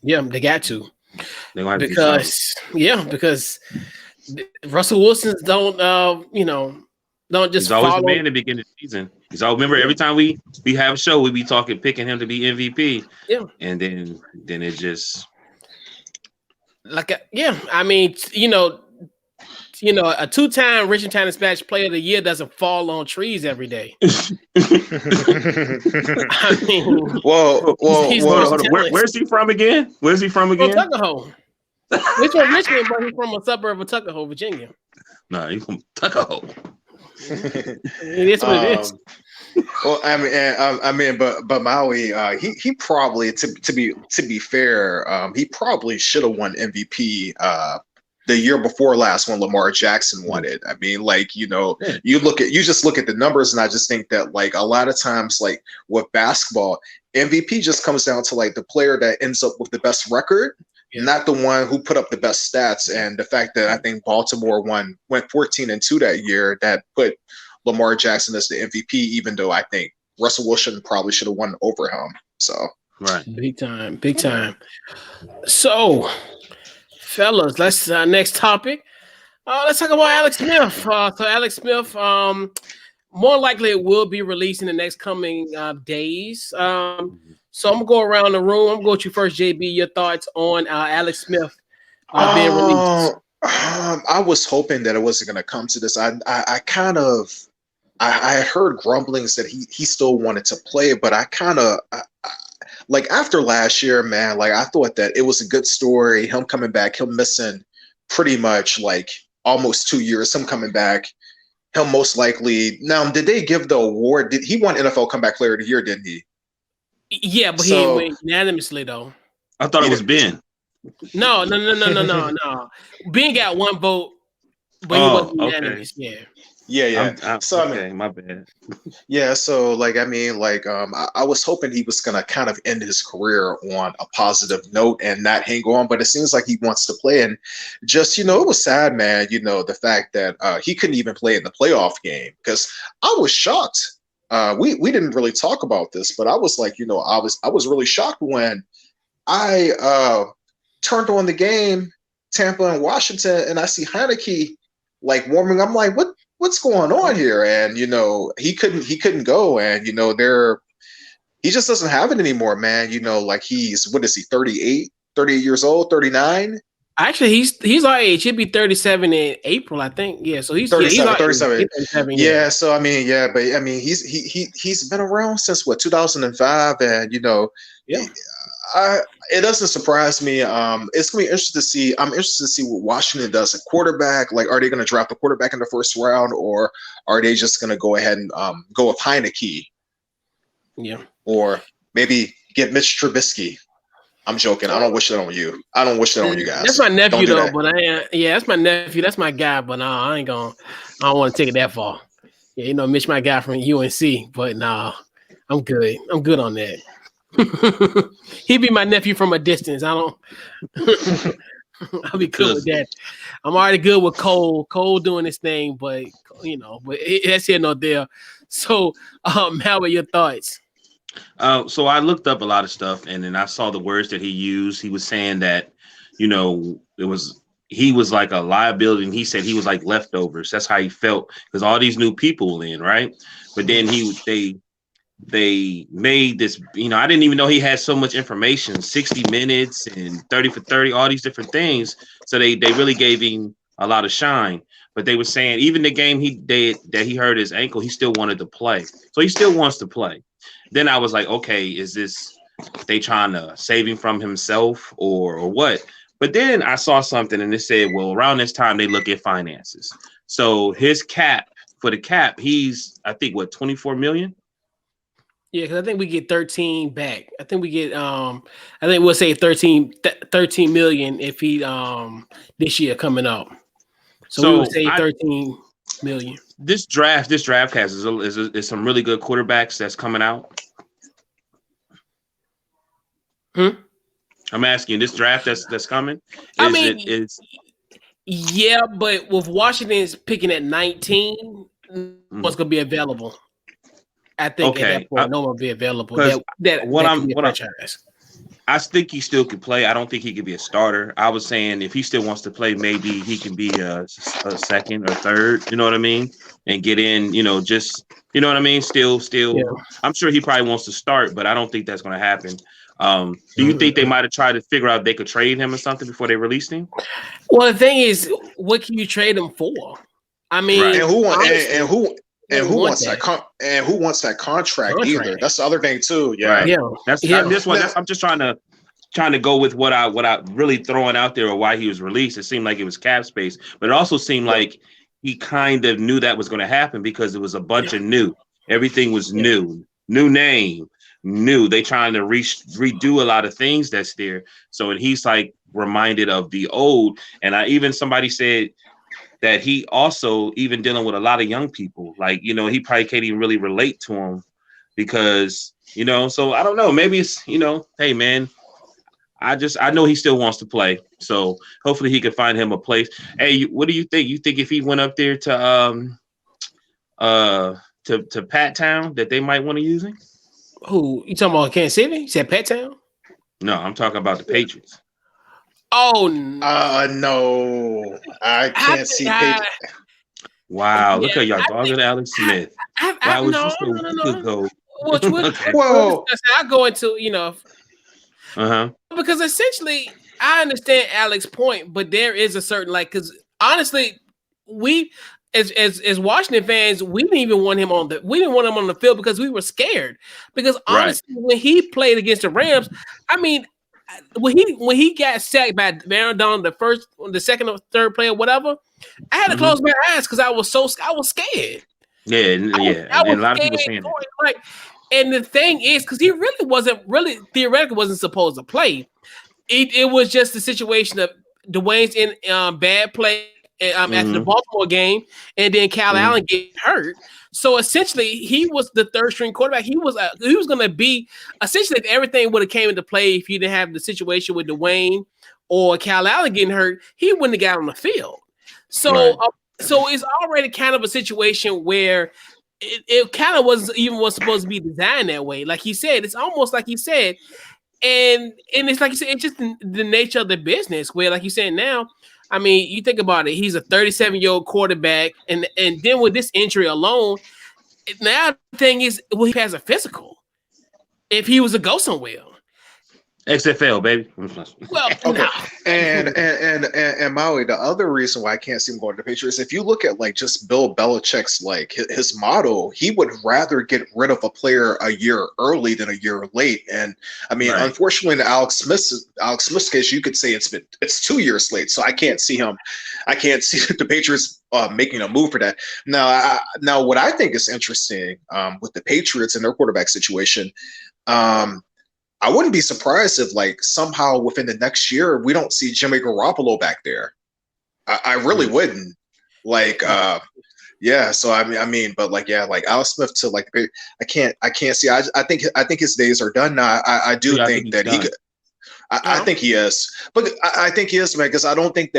Yeah, they got to. They're gonna because Russell Wilson's don't just. He's always the man at the beginning of the season. He's all remember every time we have a show, we be picking him to be MVP. Yeah, and then it just I mean, a two-time Richard Tanner Dispatch Player of the Year doesn't fall on trees every day. I mean, where's he from again? Where's he from again? From Tuckahoe. He's from Richmond, but he's from a suburb of Tuckahoe, Virginia. No, he's from Tuckahoe. It is what it is. Well, I mean, but Maui, he probably, to be fair, he probably should have won MVP the year before last when Lamar Jackson won it. I mean, like, you just look at the numbers, and I just think that like a lot of times, like with basketball, MVP just comes down to like the player that ends up with the best record, not the one who put up the best stats. And the fact that I think Baltimore went 14-2 that year, that put Lamar Jackson as the MVP, even though I think Russell Wilson probably should have won over him. So right, big time. So, fellas, let's next topic. Let's talk about Alex Smith. So Alex Smith, more likely it will be released in the next coming days. So I'm gonna go around the room. I'm gonna go with you first, JB. Your thoughts on Alex Smith being released? I was hoping that it wasn't gonna come to this. I heard grumblings that he still wanted to play, but I like after last year, man, like I thought that it was a good story. Him coming back, him missing pretty much like almost 2 years, him coming back, him most likely. Now, did they give the award? Did he won NFL Comeback Player of the Year? Didn't he? Yeah, but he didn't win unanimously though. I thought it was Ben. No. Ben got one vote, but he wasn't unanimous. Yeah. So okay, my bad. Yeah, so like I mean, like I was hoping he was gonna kind of end his career on a positive note and not hang on, but it seems like he wants to play. And just it was sad, man. The fact that he couldn't even play in the playoff game, because I was shocked. We didn't really talk about this, but I was like, I was really shocked when I turned on the game, Tampa and Washington, and I see Heineke like warming. I'm like, what's going on here? And he couldn't go, and he just doesn't have it anymore, man. Like he's, what is he, 38 years old, 39? Actually, he's our age. He'll be 37 in April, I think. Yeah, so he's 37, he's 37. 37. Yeah, so I mean, yeah, but I mean, he's been around since what 2005, and Yeah. It doesn't surprise me. It's gonna be interesting to see. I'm interested to see what Washington does at quarterback. Like, are they going to draft a quarterback in the first round, or are they just going to go ahead and go with Heineke? Yeah, or maybe get Mitch Trubisky. I'm joking. I don't wish that on you. I don't wish that on you guys. That's my nephew do though, that. but that's my nephew. That's my guy, but nah, I don't want to take it that far. Yeah, Mitch, my guy from UNC, but nah, I'm good. I'm good on that. He'd be my nephew from a distance. I'll be good with that. I'm already good with Cole. Cole doing his thing, but that's here no there. So, how are your thoughts? So I looked up a lot of stuff, and then I saw the words that he used. He was saying that, he was like a liability, and he said he was like leftovers. That's how he felt because all these new people in, right? But then they made this, I didn't even know he had so much information, 60 minutes and 30 for 30, all these different things. So they really gave him a lot of shine. But they were saying even the game that he hurt his ankle, he still wanted to play. So he still wants to play. Then I was like, okay, is this they trying to save him from himself or what? But then I saw something and it said, well, around this time they look at finances. So his cap, he's I think 24 million. Yeah, because I think we get 13 back. I think we get I think we'll say 13 million if he this year coming up. So we would say 13 million. This draft class is some really good quarterbacks that's coming out. I'm asking, this draft that's coming. Yeah, but with Washington's picking at 19, what's going to be available? I think at that point, no one will be available. I think he still could play. I don't think he could be a starter. I was saying if he still wants to play, maybe he can be a second or third. You know what I mean? And get in. Just you know what I mean. Still. Yeah. I'm sure he probably wants to start, but I don't think that's going to happen. Do you think they might have tried to figure out if they could trade him or something before they released him? Well, the thing is, what can you trade him for? I mean, right. Who wants that contract either? That's the other thing too. Yeah, right. Yeah. I'm just trying to go with what I really throwing out there or why he was released. It seemed like it was cap space, but it also seemed like he kind of knew that was going to happen because it was a bunch of new. Everything was new name, new. They trying to redo a lot of things that's there. So he's like reminded of the old. And somebody said that he also even dealing with a lot of young people, like, he probably can't even really relate to them because, so I don't know, maybe it's, hey man, I know he still wants to play. So hopefully he can find him a place. Hey, what do you think? You think if he went up there to Pat Town that they might want to use him? Who you talking about? Kansas City? You said Pat Town? No, I'm talking about the Patriots. Oh no! No, I can't see Patriots. Wow, look at y'all dogging Alex Smith. I was just go. Well, I go into because essentially I understand Alex's point, but there is a certain because honestly, we as Washington fans, we didn't even want him on the field because we were scared. Because honestly, when he played against the Rams, I mean, when he got sacked by Aaron Donald, the second or third play or whatever, I had to close my eyes because I was scared. Yeah. And a lot of people saying that. And the thing is, because he theoretically wasn't supposed to play. It was just the situation of Dwayne's in bad play after the Baltimore game, and then Cal Allen get hurt. So essentially, he was the third string quarterback. He was going to be essentially if everything would have came into play if he didn't have the situation with Dwayne or Cal Allen getting hurt, he wouldn't have got on the field. So so it's already kind of a situation where it kind of wasn't even supposed to be designed that way. Like he said, it's almost like he said, and it's like you said, it's just the nature of the business where, like you said now. I mean, you think about it. He's a 37-year-old quarterback, and then with this injury alone, now the thing is, he has a physical. If he was to go somewhere, XFL, baby. Well, Okay. no. And Maui, the other reason why I can't see him going to the Patriots, if you look at like just Bill Belichick's like his motto, he would rather get rid of a player a year early than a year late. And I mean, Right. unfortunately, in Alex Smith's case, you could say it's 2 years late. So I can't see the Patriots making a move for that. Now, what I think is interesting with the Patriots and their quarterback situation. I wouldn't be surprised if, like, somehow within the next year we don't see Jimmy Garoppolo back there. I really wouldn't. Like, yeah. So I mean, but like, yeah, like Alex Smith to like, I can't see. I think his days are done now. I do think that he could. I think he is, but I think he is, man. Because I don't think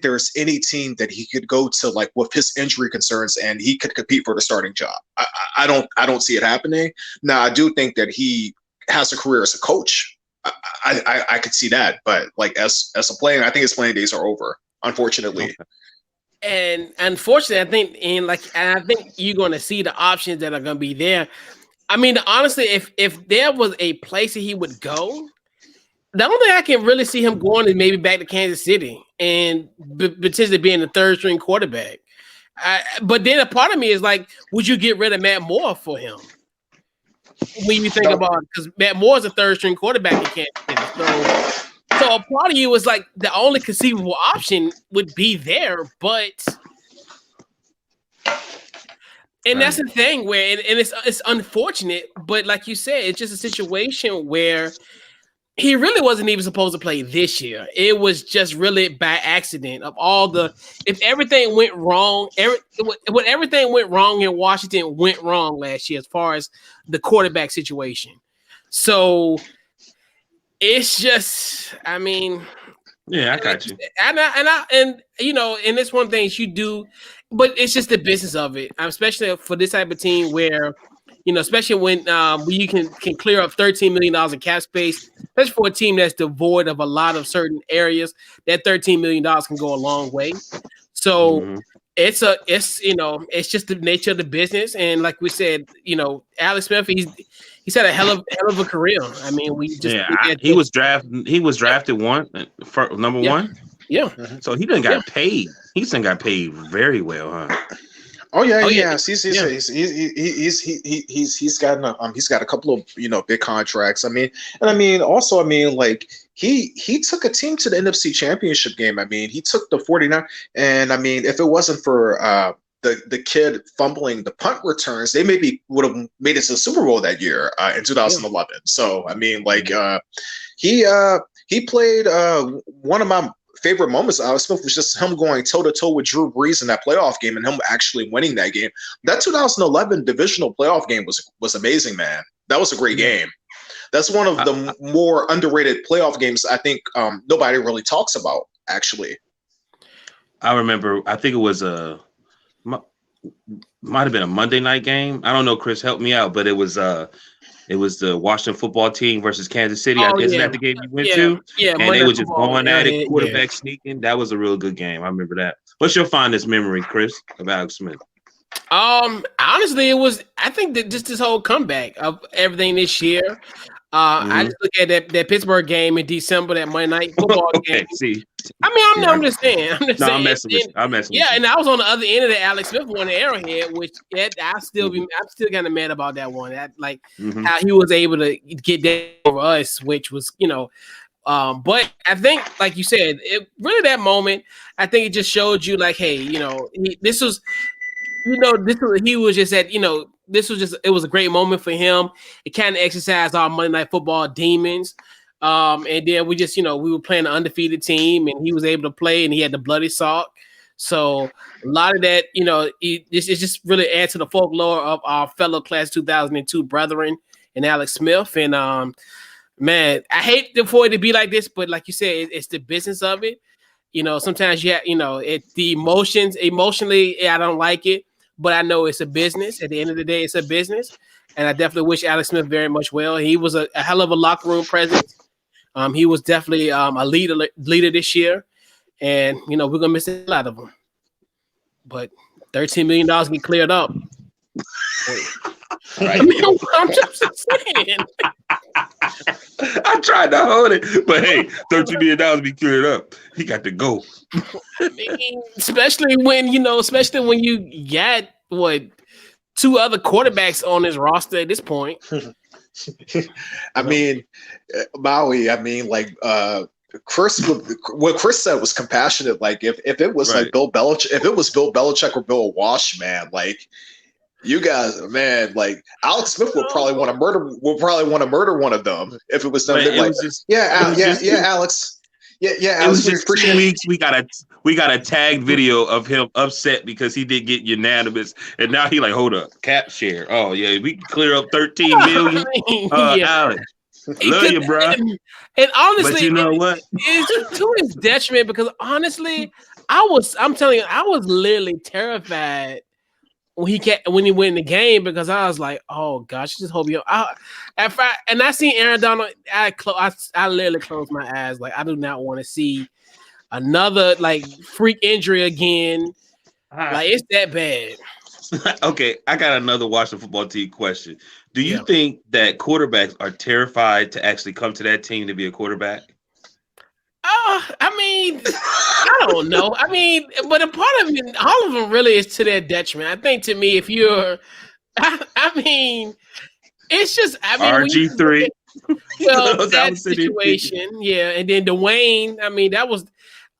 there's any team that he could go to like with his injury concerns and he could compete for the starting job. I don't see it happening. Now I do think that he has a career as a coach. I could see that, but like as a player, I think his playing days are over, unfortunately. Okay. And unfortunately, I think you're going to see the options that are going to be there. I mean, honestly, if there was a place that he would go, the only thing I can really see him going is maybe back to Kansas City and potentially being the third string quarterback. But then a part of me is like, would you get rid of Matt Moore for him? When you think about it, because Matt Moore is a third string quarterback in Kansas City. So a part of you was like the only conceivable option would be there, but that's the thing where it's unfortunate, but like you said, it's just a situation where he really wasn't even supposed to play this year. It was just really by accident of all if everything went wrong, everything went wrong in Washington went wrong last year as far as the quarterback situation. So it's just, I mean, yeah, I got you. And you know, and it's one thing you do, but it's just the business of it, especially for this type of team where, you know, especially when you can clear up $13 million in cap space, especially for a team that's devoid of a lot of certain areas, that $13 million can go a long way. So it's just the nature of the business. And like we said, you know, Alex Smith, he's had a hell of a career. I mean, he was drafted number one. Yeah. So he done got paid. He's done got paid very well, huh? Oh yeah, yes. He's got a couple of, you know, big contracts. I mean, also, like he took a team to the NFC Championship game. I mean, he took the 49, and I mean, if it wasn't for the kid fumbling the punt returns, they maybe would have made it to the Super Bowl that year in 2011. So I mean, like he played one of my favorite moments of Alex Smith was just him going toe-to-toe with Drew Brees in that playoff game and him actually winning that game. That 2011 divisional playoff game was amazing, man. That was a great game. That's one of the more underrated playoff games I think nobody really talks about, actually. I remember, I think it was might have been a Monday night game. I don't know, Chris, help me out, but it was the Washington football team versus Kansas City. Isn't that the game you went to? Yeah, and Monday they were just going at it, quarterback yeah. sneaking. That was a real good game. I remember that. What's your fondest memory, Chris, of Alex Smith? Honestly, I think that just this whole comeback of everything this year. I just look at that Pittsburgh game in December, that Monday night football game. See, I mean, I'm just saying. I'm messing with you. I'm messing with you. And I was on the other end of the Alex Smith one, the Arrowhead, which I'm still kind of mad about that one. How he was able to get that over us, which was, you know, but I think, like you said, that moment, I think it just showed you, like, hey, you know, he was just at, you know, it was a great moment for him. It kind of exercised our Monday Night Football demons. And then we were playing an undefeated team and he was able to play and he had the bloody sock. So a lot of that, you know, it just really adds to the folklore of our fellow class 2002 brethren and Alex Smith. And man, I hate for it to be like this, but like you said, it's the business of it. You know, sometimes the emotionally, I don't like it. But I know it's a business. At the end of the day, it's a business. And I definitely wish Alex Smith very much well. He was a hell of a locker room presence. He was definitely a leader this year. And, you know, we're going to miss a lot of him. But $13 million get cleared up. Right. I mean, I'm just saying. I tried to hold it, but hey, $13 million be cleared up. He got to go. I mean, especially when you got what 2 other quarterbacks on his roster at this point. I mean, Maui. I mean, like Chris. What Chris said was compassionate. Like if it was like Bill Belichick, if it was Bill Belichick or Bill Walsh, man, like you guys, man, like Alex Smith would probably want to murder. Would probably want to murder one of them if it was them. Like, Alex. Yeah, it was just 3 weeks. We got a tagged video of him upset because he didn't get unanimous, and now he like, hold up, cap share. Oh yeah, we can clear up 13 million. Alex, love you, bro. And honestly, but you know what? It's to his detriment because honestly, I'm telling you, I was literally terrified when he went in the game because I was like, oh gosh, just hope you. And I seen Aaron Donald. I literally closed my eyes. Like I do not want to see another like freak injury again. Like it's that bad. Okay, I got another Washington football team question. Do you think that quarterbacks are terrified to actually come to that team to be a quarterback? I mean, I don't know. I mean, but a part of it, all of them really is to their detriment. I think to me, if you're, I mean, it's just, I mean, RG3. Well, that situation, and then Dwayne. I mean, that was a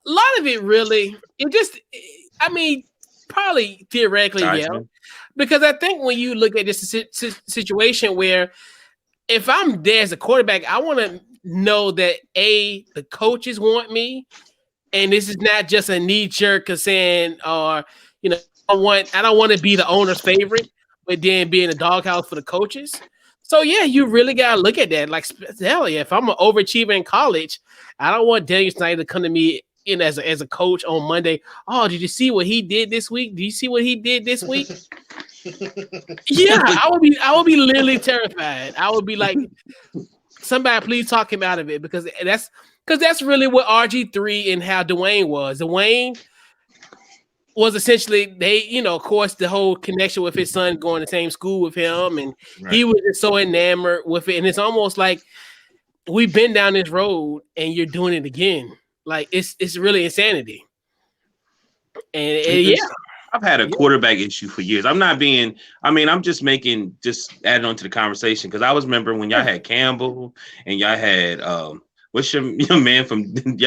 lot of it. Really, it just, I mean, probably theoretically, because I think when you look at this situation where if I'm there as a quarterback, I want to know that the coaches want me, and this is not just a knee jerk saying, or I don't want to be the owner's favorite, but then be in the doghouse for the coaches. So you really gotta look at that. Like, hell yeah, if I'm an overachiever in college, I don't want Daniel Snyder to come to me in as a coach on Monday. Oh, did you see what he did this week? Do you see what he did this week? I would be literally terrified. I would be like, somebody please talk him out of it because that's really what RG3 and how Dwayne was. Dwayne was essentially of course, the whole connection with his son going to the same school with him, and he was just so enamored with it. And it's almost like we've been down this road and you're doing it again. Like it's really insanity. And I've had a quarterback issue for years. I'm adding on to the conversation because I was remember when y'all had Campbell and y'all had what's your man from y'all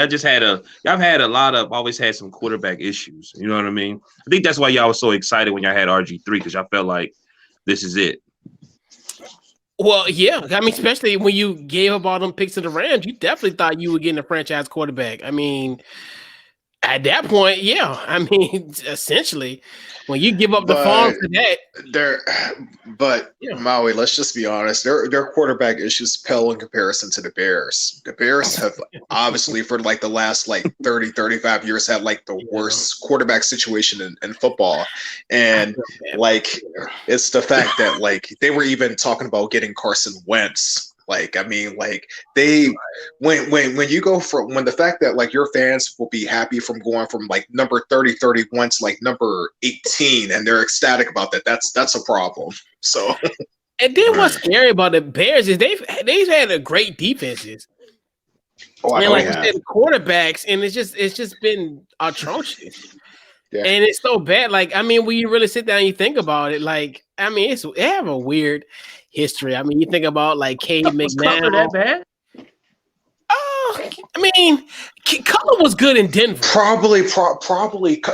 always had some quarterback issues. You know what I mean? I think that's why y'all was so excited when y'all had RG3 because y'all felt like this is it. Well, I mean, especially when you gave up all them picks to the Rams, you definitely thought you were getting a franchise quarterback. I mean, at that point, I mean, essentially, when you give up the farm for that, Maui, let's just be honest. Their quarterback issues pale in comparison to the Bears. The Bears have obviously for like the last 30, 35 years had like the worst quarterback situation in football. And it's the fact that they were even talking about getting Carson Wentz. Like, I mean, when you go from when the fact that your fans will be happy from going from number 30, 31 to number 18, and they're ecstatic about that. That's a problem. So, and then what's scary about the Bears is they've had a great defenses. I mean, you said, quarterbacks, and it's just been atrocious. Yeah. And it's so bad. Like, I mean, when you really sit down and you think about it, I mean, they have a weird history. I mean, you think about Cade McNown. That bad? Oh, I mean, Cutler was good in Denver. Probably.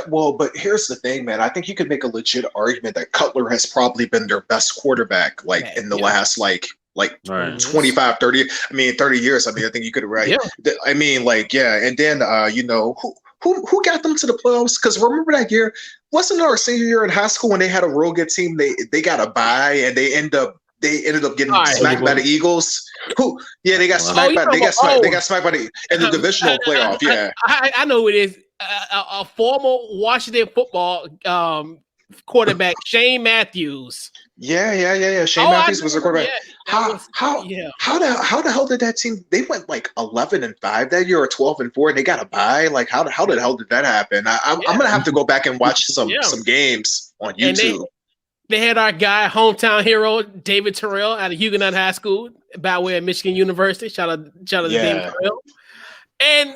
Well, but here's the thing, man. I think you could make a legit argument that Cutler has probably been their best quarterback, in the last 25, 30. I mean, 30 years. I mean, I think you could right. Yeah. I mean, and then who got them to the playoffs? Because remember that year, wasn't our senior year in high school when they had a real good team? They got a bye and they ended up getting smacked by the Eagles. They got smacked by they got smacked by the in the divisional playoff. I know it is a former Washington football quarterback, Shane Matthews. Yeah. Shane Matthews was a quarterback. How the hell did that team? They went 11-5 that year, or 12-4, and they got a bye. How the hell did that happen? I'm gonna have to go back and watch some games on YouTube. They had our guy, hometown hero, David Terrell out of Huguenot High School, by way of Michigan University. Shout out to David Terrell. And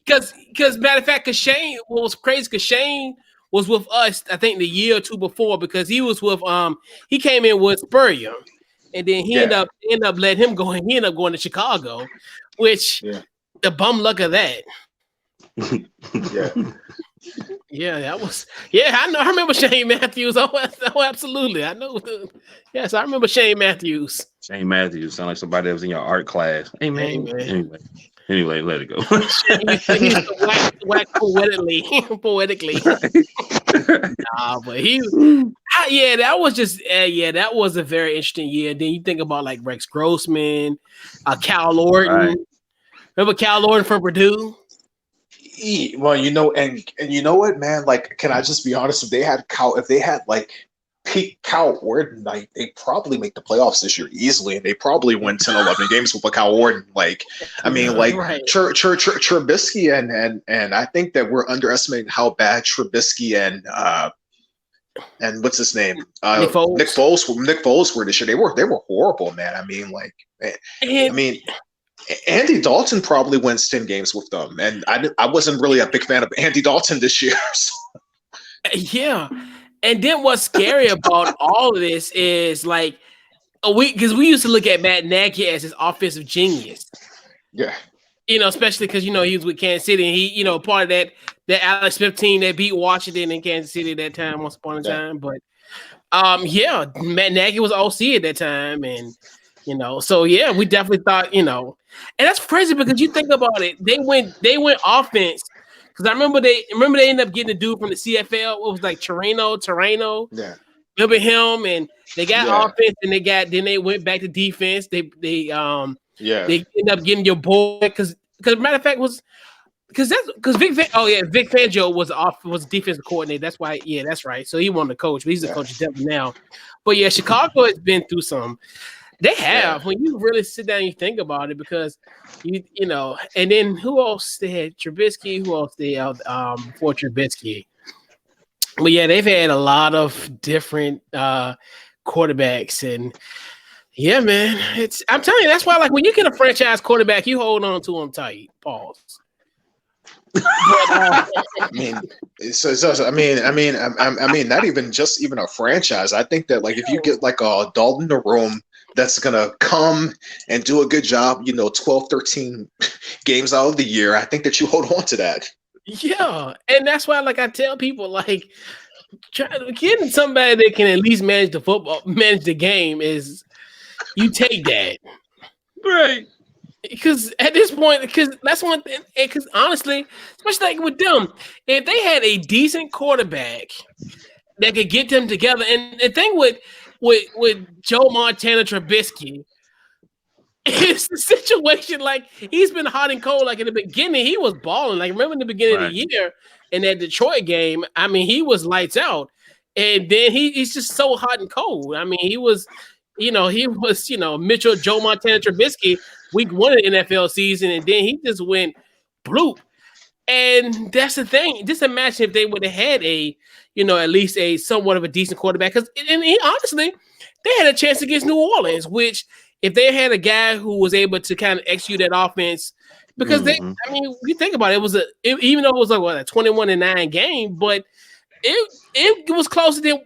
because matter of fact, because Shane, what was crazy, because Shane was with us, I think the year or two before, because he was with he came in with Spurrier, and then he ended up letting him go, and he ended up going to Chicago, which the bum luck of that. Yeah, that was I know. I remember Shane Matthews. Oh, absolutely. I know. Yes, I remember Shane Matthews. Shane Matthews sound like somebody that was in your art class. Hey man. Anyway, let it go. he used to whack poetically. Nah, but that was just that was a very interesting year. Then you think about like Rex Grossman, Cal Orton. Right. Remember Cal Orton from Purdue? Well, and you know what, man? Like, can I just be honest? If they had like peak Cal Orton, like, they probably make the playoffs this year easily, and they probably win 10, 11 games with a Cal Orton. Like, I mean, like Trubisky and I think that we're underestimating how bad Trubisky and what's his name? Nick Foles were this year. They were horrible, man. I mean, like, Andy Dalton probably wins 10 games with them, and I wasn't really a big fan of Andy Dalton this year. So. Yeah, and then what's scary about all of this is like because we used to look at Matt Nagy as his offensive genius. Yeah, especially because he was with Kansas City, and he part of that Alex Smith team that beat Washington in Kansas City at that time once upon a time. But Matt Nagy was OC at that time, and so we definitely thought, and that's crazy because you think about it, they went offense because I remember they ended up getting a dude from the CFL. What was like Terreno. Yeah, remember him? And they got offense, and then they went back to defense. They ended up getting your boy because matter of fact was because Vic Fangio was defensive coordinator. That's why that's right. So he won the coach, but he's the coach definitely now. But Chicago has been through some. They have when you really sit down and you think about it, because and then who else they had? Trubisky. Who else they had before Trubisky? But they've had a lot different quarterbacks, and man, I'm telling you, that's why like when you get a franchise quarterback, you hold on to him tight. Pause. But, I mean, not even a franchise. I think that like if you get like a Dalton in the room that's gonna come and do a good job, 12, 13 games out of the year, I think that you hold on to that. Yeah, and that's why like I tell people like getting somebody that can at least manage the game is you take that. Right. Because at this point, because that's one thing, because honestly, especially like with them, if they had a decent quarterback that could get them together, and the thing with Joe Montana Trubisky, it's the situation like he's been hot and cold. Like in the beginning, he was balling. Like remember in the beginning of the year in that Detroit game, I mean, he was lights out, and then he's just so hot and cold. I mean, he was Mitchell Joe Montana Trubisky week 1 of the NFL season, and then he just went bloop. And that's the thing. Just imagine if they would have had at least a somewhat of a decent quarterback. Because honestly, they had a chance against New Orleans, which if they had a guy who was able to kind of execute that offense, because you think about it, even though it was like a 21-9 game, but it was closer than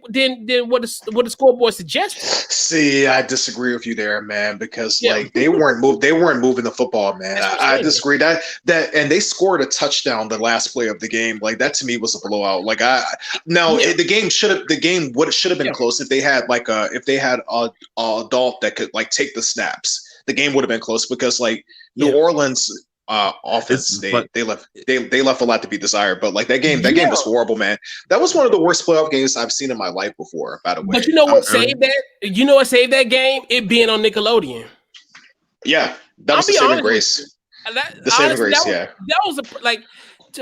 what the scoreboard suggested. See, I disagree with you there, man, because like they weren't moving the football, man. I disagree that and they scored a touchdown the last play of the game. Like that to me was a blowout. Like the game should have been close if they had a adult that could like take the snaps. The game would have been close because like New Orleans offense they left a lot to be desired, but like that game was horrible, man. That was one of the worst playoff games I've seen in my life before, by the way. But you know what saved that game? It being on Nickelodeon. Yeah, that was the saving grace. That was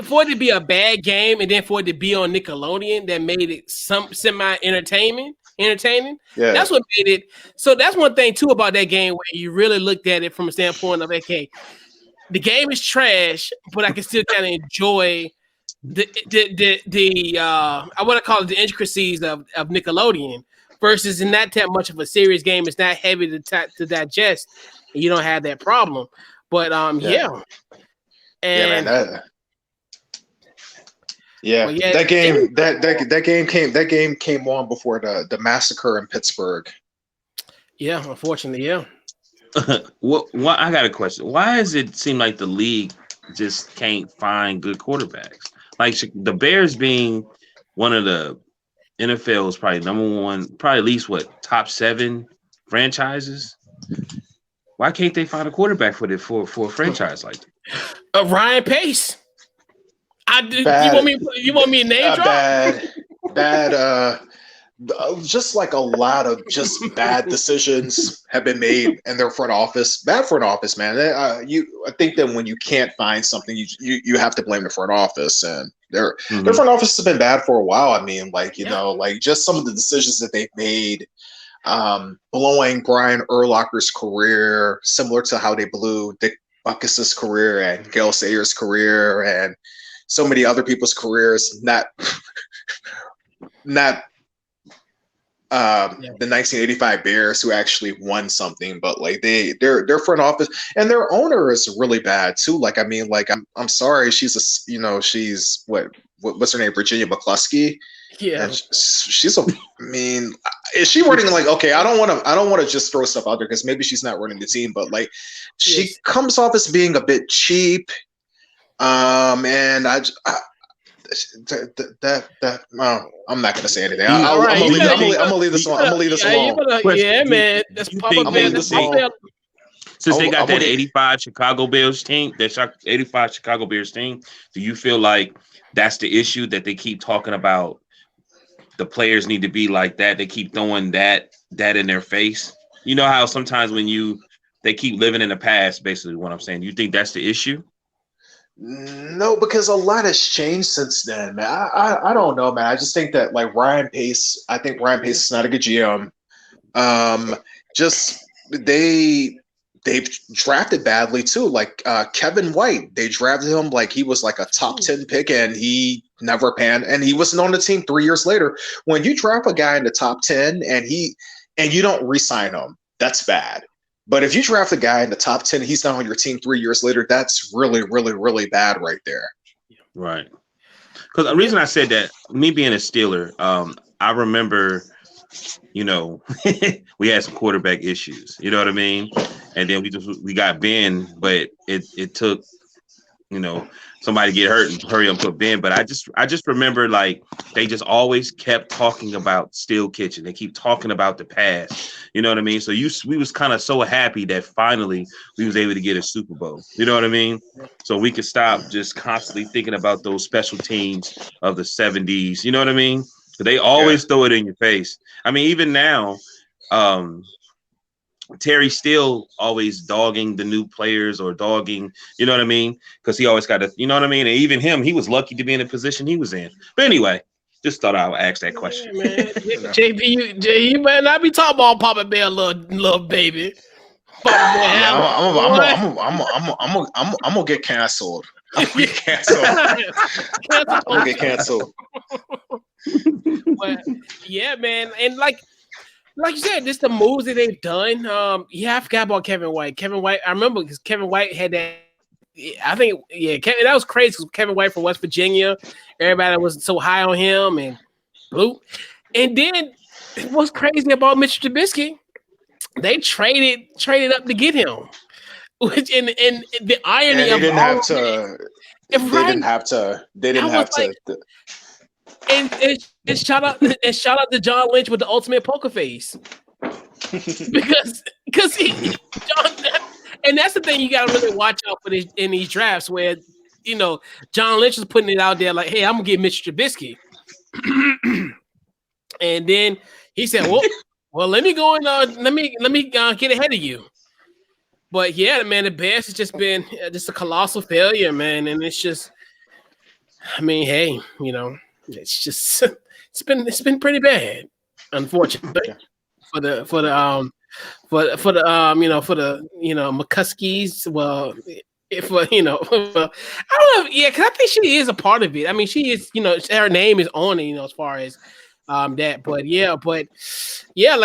for it to be a bad game and then for it to be on Nickelodeon that made it some semi entertaining. Yeah, that's what made it. So that's one thing too about that game where you really looked at it from a standpoint of okay, the game is trash, but I can still kind of enjoy I want to call it the intricacies of Nickelodeon versus in not that much of a serious game. It's not heavy to digest, and you don't have that problem. But yeah. And that game came on before the massacre in Pittsburgh. Yeah, unfortunately, yeah. What I got a question. Why does it seem like the league just can't find good quarterbacks? Like the Bears being one of the NFL's probably number one, probably at least top 7 franchises. Why can't they find a quarterback for a franchise like that? Ryan Pace. You want me to name drop? Bad. Just like a lot of just bad decisions have been made in their front office. Bad front office, man. I think that when you can't find something, you have to blame the front office, and their front office has been bad for a while. I mean, like just some of the decisions that they've made, blowing Brian Urlacher's career, similar to how they blew Dick Butkus's career and Gale Sayers' career, and so many other people's careers. Not the 1985 Bears, who actually won something, but like their front office and their owner is really bad too. Like, I mean, like I'm sorry, she's what's her name, Virginia McCluskey. Yeah, she's I mean, is she running like, okay, I don't want to just throw stuff out there because maybe she's not running the team, but like she comes off as being a bit cheap. And I'm not gonna say anything. I'm gonna leave this alone. Yeah, man. That's probably since they got that 85 Chicago Bears team, do you feel like that's the issue, that they keep talking about the players need to be like that? They keep throwing that in their face. You know how sometimes when they keep living in the past, basically what I'm saying. You think that's the issue? No, because a lot has changed since then, man. I don't know, man. I just think that like Ryan Pace is not a good GM. Just they've drafted badly too. Like Kevin White, they drafted him like he was like a top 10 pick, and he never panned, and he wasn't on the team 3 years later. When you draft a guy in the top 10 and you don't re-sign him, that's bad. But if you draft a guy in the top 10, he's not on your team 3 years later, that's really, really, really bad right there. Right. Because the reason I said that, me being a Steeler, I remember, we had some quarterback issues. You know what I mean? And then we got Ben, but it took, somebody get hurt and hurry up and put Ben. But I just remember, like, they just always kept talking about Steel Kitchen. They keep talking about the past. You know what I mean? So we was kind of so happy that finally we was able to get a Super Bowl. You know what I mean? So we could stop just constantly thinking about those special teams of the 70s. You know what I mean? They always throw it in your face. I mean, even now, Terry's still always dogging the new players or dogging, you know what I mean? Because he always got to, you know what I mean? And even him, he was lucky to be in the position he was in. But anyway, just thought I would ask that question. Yeah, man. JP, you better not be talking about Papa Bear, little baby. I'm gonna get canceled. I'm gonna get canceled. But yeah, man, and like you said, just the moves that they've done. I forgot about Kevin White. Kevin White, I remember because Kevin White had that. I think, that was crazy. Because Kevin White from West Virginia, everybody was so high on him and blue. And then what's crazy about Mitch Trubisky? They traded up to get him. Which and the irony they of didn't have to. They didn't have to. And shout out to John Lynch with the ultimate poker face, because and that's the thing you gotta really watch out for in these drafts, where John Lynch is putting it out there like, hey, I'm gonna get Mitch Trubisky, and then he said, well, let me go and let me get ahead of you. But yeah, man, the Bears has just been just a colossal failure, man, and it's just, I mean, hey, it's just it's been pretty bad, unfortunately, for the McCuskies. Well, If I don't know, yeah, because I think she is a part of it. I mean, she is, her name is on it, as far as that. But yeah, like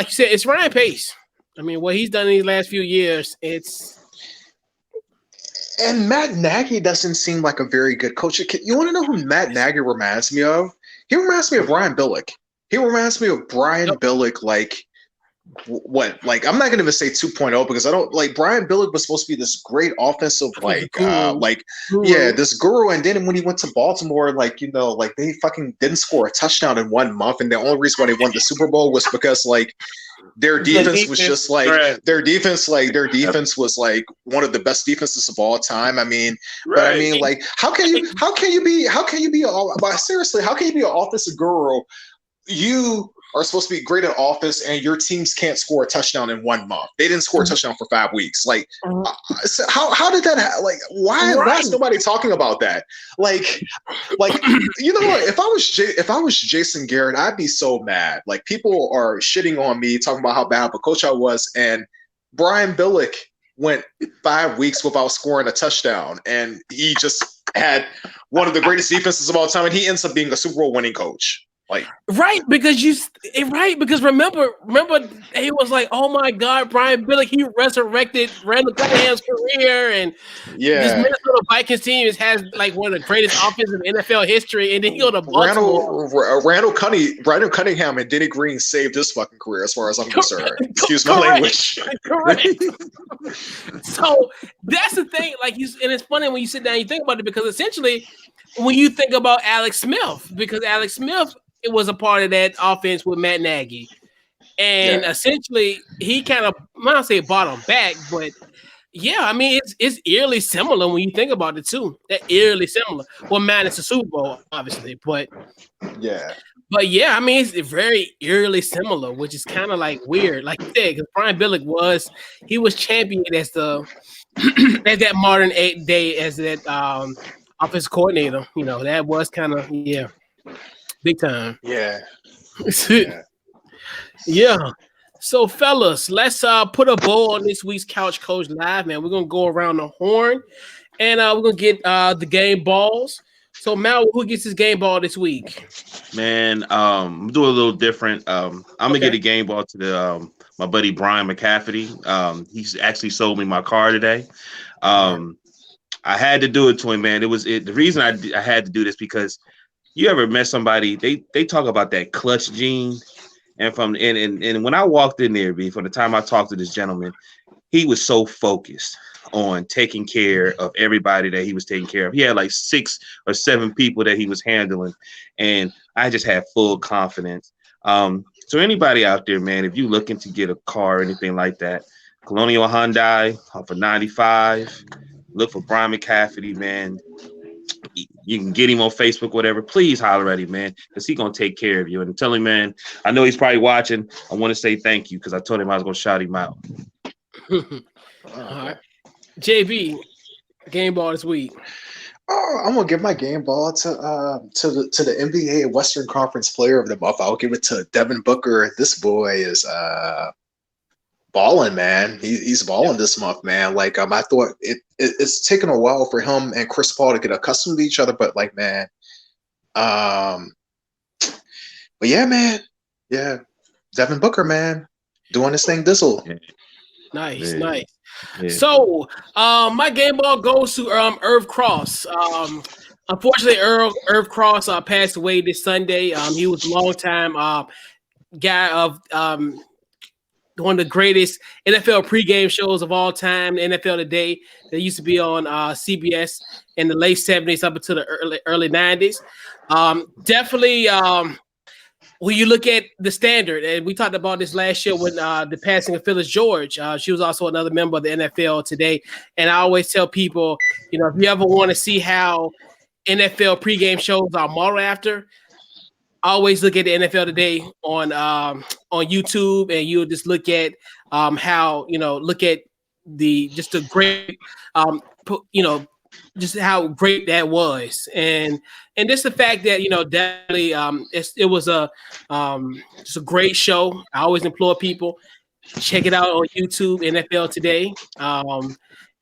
you said, it's Ryan Pace. I mean, what he's done in these last few years, And Matt Nagy doesn't seem like a very good coach. You want to know who Matt Nagy reminds me of? He reminds me of Brian Billick. He reminds me of Brian Billick, like what? Like, I'm not going to even say 2.0 because I don't like Brian Billick was supposed to be this great offensive, this guru. And then when he went to Baltimore, like they fucking didn't score a touchdown in 1 month, and the only reason why they won the Super Bowl was because their defense was just their defense was like one of the best defenses of all time. I mean, but I mean, like, how can you be seriously, how can you be an offensive guru? You are supposed to be great at offense, and your teams can't score a touchdown in 1 month. They didn't score a touchdown for 5 weeks. Like, so how did that why is nobody talking about that? Like, you know what? If I was Jason Garrett, I'd be so mad. Like, people are shitting on me, talking about how bad of a coach I was, and Brian Billick went 5 weeks without scoring a touchdown, and he just had one of the greatest defenses of all time, and he ends up being a Super Bowl winning coach. Because remember he was like, oh my God, Brian Billick, he resurrected Randall Cunningham's career, and this Minnesota Vikings team has like one of the greatest offenses in NFL history, and then he go to Baltimore. Randall Cunningham and Denny Green saved his fucking career, as far as I'm concerned. Excuse my language. Correct. So that's the thing, and it's funny when you sit down and you think about it, because essentially when you think about Alex Smith, it was a part of that offense with Matt Nagy. And essentially, he kind of, I don't say brought him back, but yeah, I mean, it's eerily similar when you think about it too. They're eerily similar. Well, minus the Super Bowl, obviously, but yeah, I mean, it's very eerily similar, which is kind of like weird. Like you said, because Brian Billick was champion as the as that modern day as that offense coordinator. That was kind of big time. Yeah. Yeah. So, fellas, let's put a bow on this week's Couch Coach Live, man. We're going to go around the horn, and we're going to get the game balls. So, Mal, who gets his game ball this week? Man, I'm doing a little different. I'm going to get a game ball to my buddy Brian McCafferty. He's actually sold me my car today. I had to do it to him, man. The reason I had to do this because you ever met somebody, they talk about that clutch gene, and when I walked in there, from the time I talked to this gentleman, he was so focused on taking care of everybody that he was taking care of. He had like 6 or 7 people that he was handling, and I just had full confidence. So anybody out there, man, if you're looking to get a car or anything like that, Colonial Hyundai for 95, look for Brian McCafferty, man. You can get him on Facebook, whatever. Please holler at him, man, because he's going to take care of you. And tell him, man, I know he's probably watching. I want to say thank you because I told him I was going to shout him out. All right. JB, game ball this week. Oh, I'm gonna give my game ball to the NBA Western Conference Player of the Month. I'll give it to Devin Booker. This boy is balling, man. He's balling this month, man. Like I thought it's taken a while for him and Chris Paul to get accustomed to each other, but like, man, but yeah, man, yeah, Devin Booker, man, doing this thing, Dizzle. Nice. Yeah. So, my game ball goes to Irv Cross. Unfortunately, Irv Cross passed away this Sunday. He was a longtime guy of one of the greatest NFL pregame shows of all time, NFL Today, that used to be on CBS in the late 70s up until the early 90s. Definitely, when you look at the standard, and we talked about this last year with the passing of Phyllis George. She was also another member of the NFL Today. And I always tell people, if you ever want to see how NFL pregame shows are modeled after, always look at the NFL Today on YouTube, and you'll just look at how look at the great just how great that was, and just the fact that definitely it was just a great show. I always implore people check it out on YouTube, NFL Today,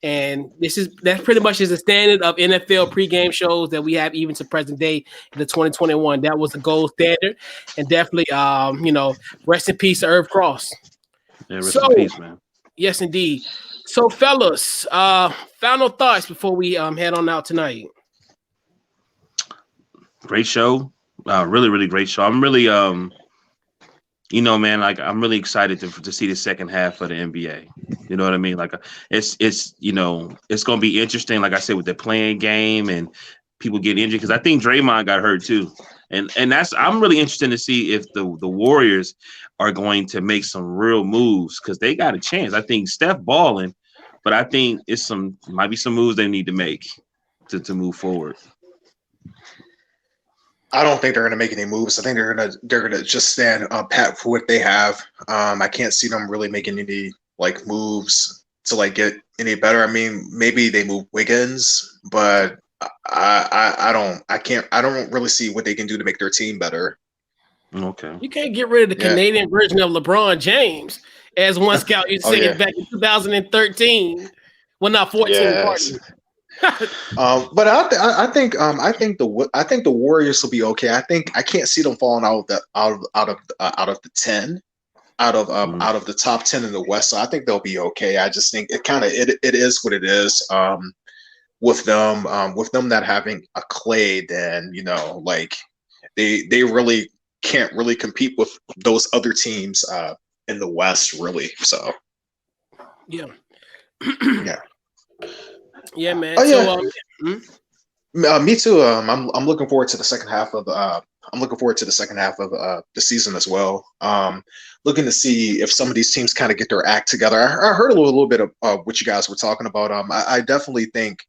And that pretty much is the standard of NFL pregame shows that we have even to present day in the 2021. That was the gold standard, and definitely, rest in peace to Irv Cross. Yeah, rest in peace, man. Yes, indeed. So, fellas, final thoughts before we head on out tonight. Great show, really, really great show. I'm really, man, like I'm really excited to see the second half of the NBA. You know what I mean? Like it's gonna be interesting. Like I said, with the playing game and people getting injured, because I think Draymond got hurt too, and I'm really interested to see if the Warriors are going to make some real moves because they got a chance. I think Steph balling, but I think might be some moves they need to make to move forward. I don't think they're going to make any moves. I think they're going to just stand pat for what they have. I can't see them really making any like moves to like get any better. I mean, maybe they move Wiggins, but I don't really see what they can do to make their team better. Okay. You can't get rid of the Canadian version of LeBron James, as one scout used to say back in 2013. Well, not 14. Yes. But I think the Warriors will be okay. I can't see them falling out of the 10, out of the top 10 in the West. So I think they'll be okay. I just think it is what it is. With them not having a Clay, then like they really can't really compete with those other teams in the West, really. So yeah. Yeah, man. Oh, yeah. Me too. I'm looking forward to the second half of the season as well. Looking to see if some of these teams kind of get their act together. I heard a little bit of what you guys were talking about. I definitely think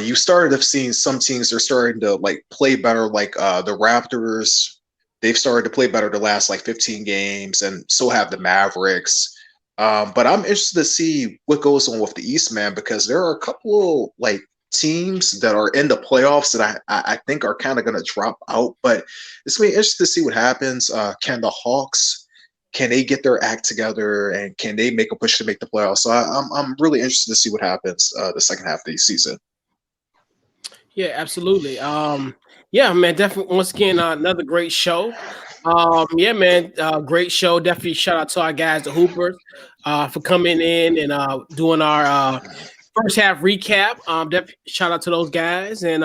you started to see some teams are starting to like play better, like the Raptors. They've started to play better the last like 15 games, and so have the Mavericks. But I'm interested to see what goes on with the East, man, because there are a couple of like teams that are in the playoffs that I think are kind of going to drop out. But it's going to be interesting to see what happens. Can the Hawks, can they get their act together, and can they make a push to make the playoffs? So I'm really interested to see what happens the second half of the season. Yeah, absolutely. Yeah, man, definitely. Once again, another great show. Yeah, man, great show. Definitely shout out to our guys, the Hoopers, for coming in and doing our first half recap. Definitely shout out to those guys. And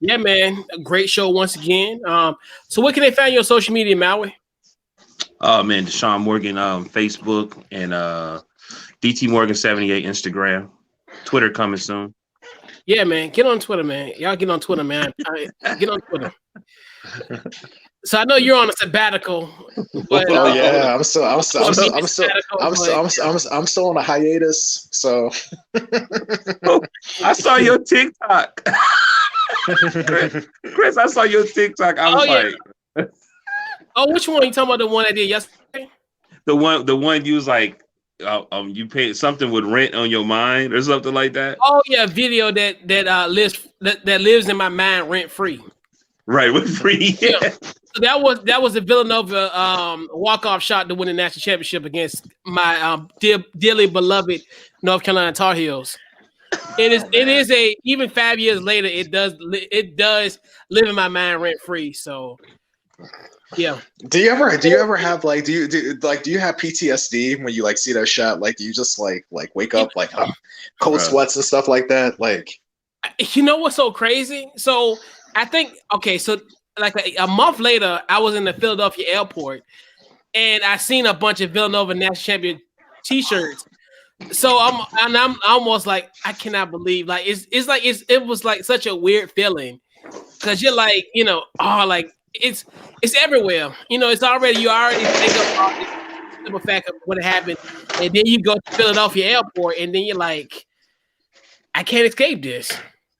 yeah, man, a great show once again. So where can they find you on social media, Maui? Man, Deshaun Morgan, Facebook, and DT Morgan 78 Instagram. Twitter coming soon. Yeah, man, get on Twitter, man. Y'all get on Twitter, man. Get on Twitter. So I know you're on a sabbatical. But, yeah, I'm still on a hiatus. So I saw your TikTok, Chris. I saw your TikTok. I was like, oh, which one? You talking about the one I did yesterday? The one you was like, you paid something with rent on your mind or something like that. Oh yeah, video that lives in my mind rent free. Right, with free. Yeah. So that was the Villanova walk-off shot to win the national championship against my dearly beloved North Carolina Tar Heels. It is even 5 years later, it does live in my mind rent free. So yeah. Do you ever have like do you have PTSD when you like see that shot? Like do you just like wake up like cold sweats and stuff like that? Like, you know what's so crazy? So I think so like a month later, I was in the Philadelphia airport and I seen a bunch of Villanova national champion T-shirts. So I'm almost like I cannot believe like it was like such a weird feeling because you're like like it's everywhere. You already think of the fact of what happened, and then you go to Philadelphia airport, and then you're like, I can't escape this.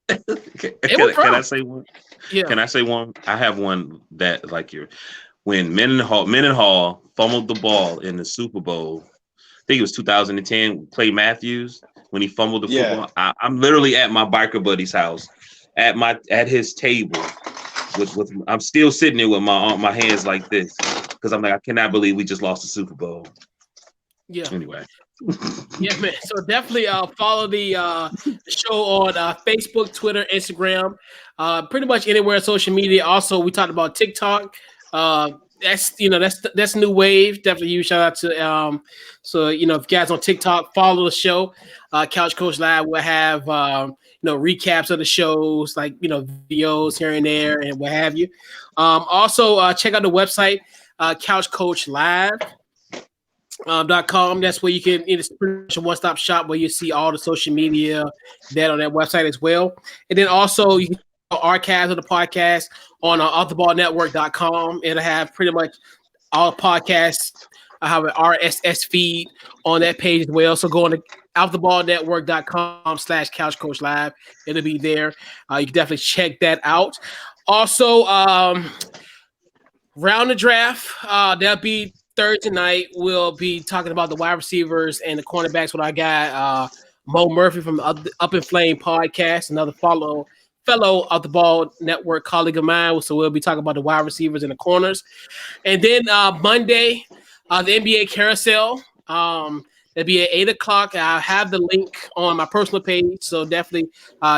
Can I say one? Yeah. Can I say one? I have one that like when Mendenhall fumbled the ball in the Super Bowl. I think it was 2010. Clay Matthews when he fumbled the football. I'm literally at my biker buddy's house, at his table. With I'm still sitting there with my hands like this because I'm like I cannot believe we just lost the Super Bowl. Yeah. Anyway, Yeah, man. So definitely follow the show on Facebook, Twitter, Instagram, pretty much anywhere social media. Also, we talked about TikTok. That's new wave. Definitely huge shout out to so if you guys on TikTok, follow the show. Couch Coach Live will have recaps of the shows, like videos here and there and what have you. Also check out the website, Couch Coach Live. .com. That's where you can. It's pretty much a one-stop shop where you see all the social media that on that website as well. And then also you can archives of the podcast on offtheballnetwork.com. It'll have pretty much all podcasts. I have an RSS feed on that page as well. So go on to offtheballnetwork.com/Couch Coach Live. It'll be there. You can definitely check that out. Also, round the draft. That'll be Thursday night. We'll be talking about the wide receivers and the cornerbacks with our guy Mo Murphy from the Up in Flame podcast, another fellow Off the Ball Network colleague of mine. So we'll be talking about the wide receivers and the corners. And then Monday, the NBA carousel. It'll be at 8:00. I have the link on my personal page, so definitely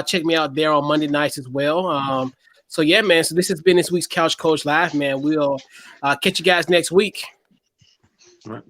check me out there on Monday nights as well. So yeah, man. So this has been this week's Couch Coach Live, man. We'll catch you guys next week. All right.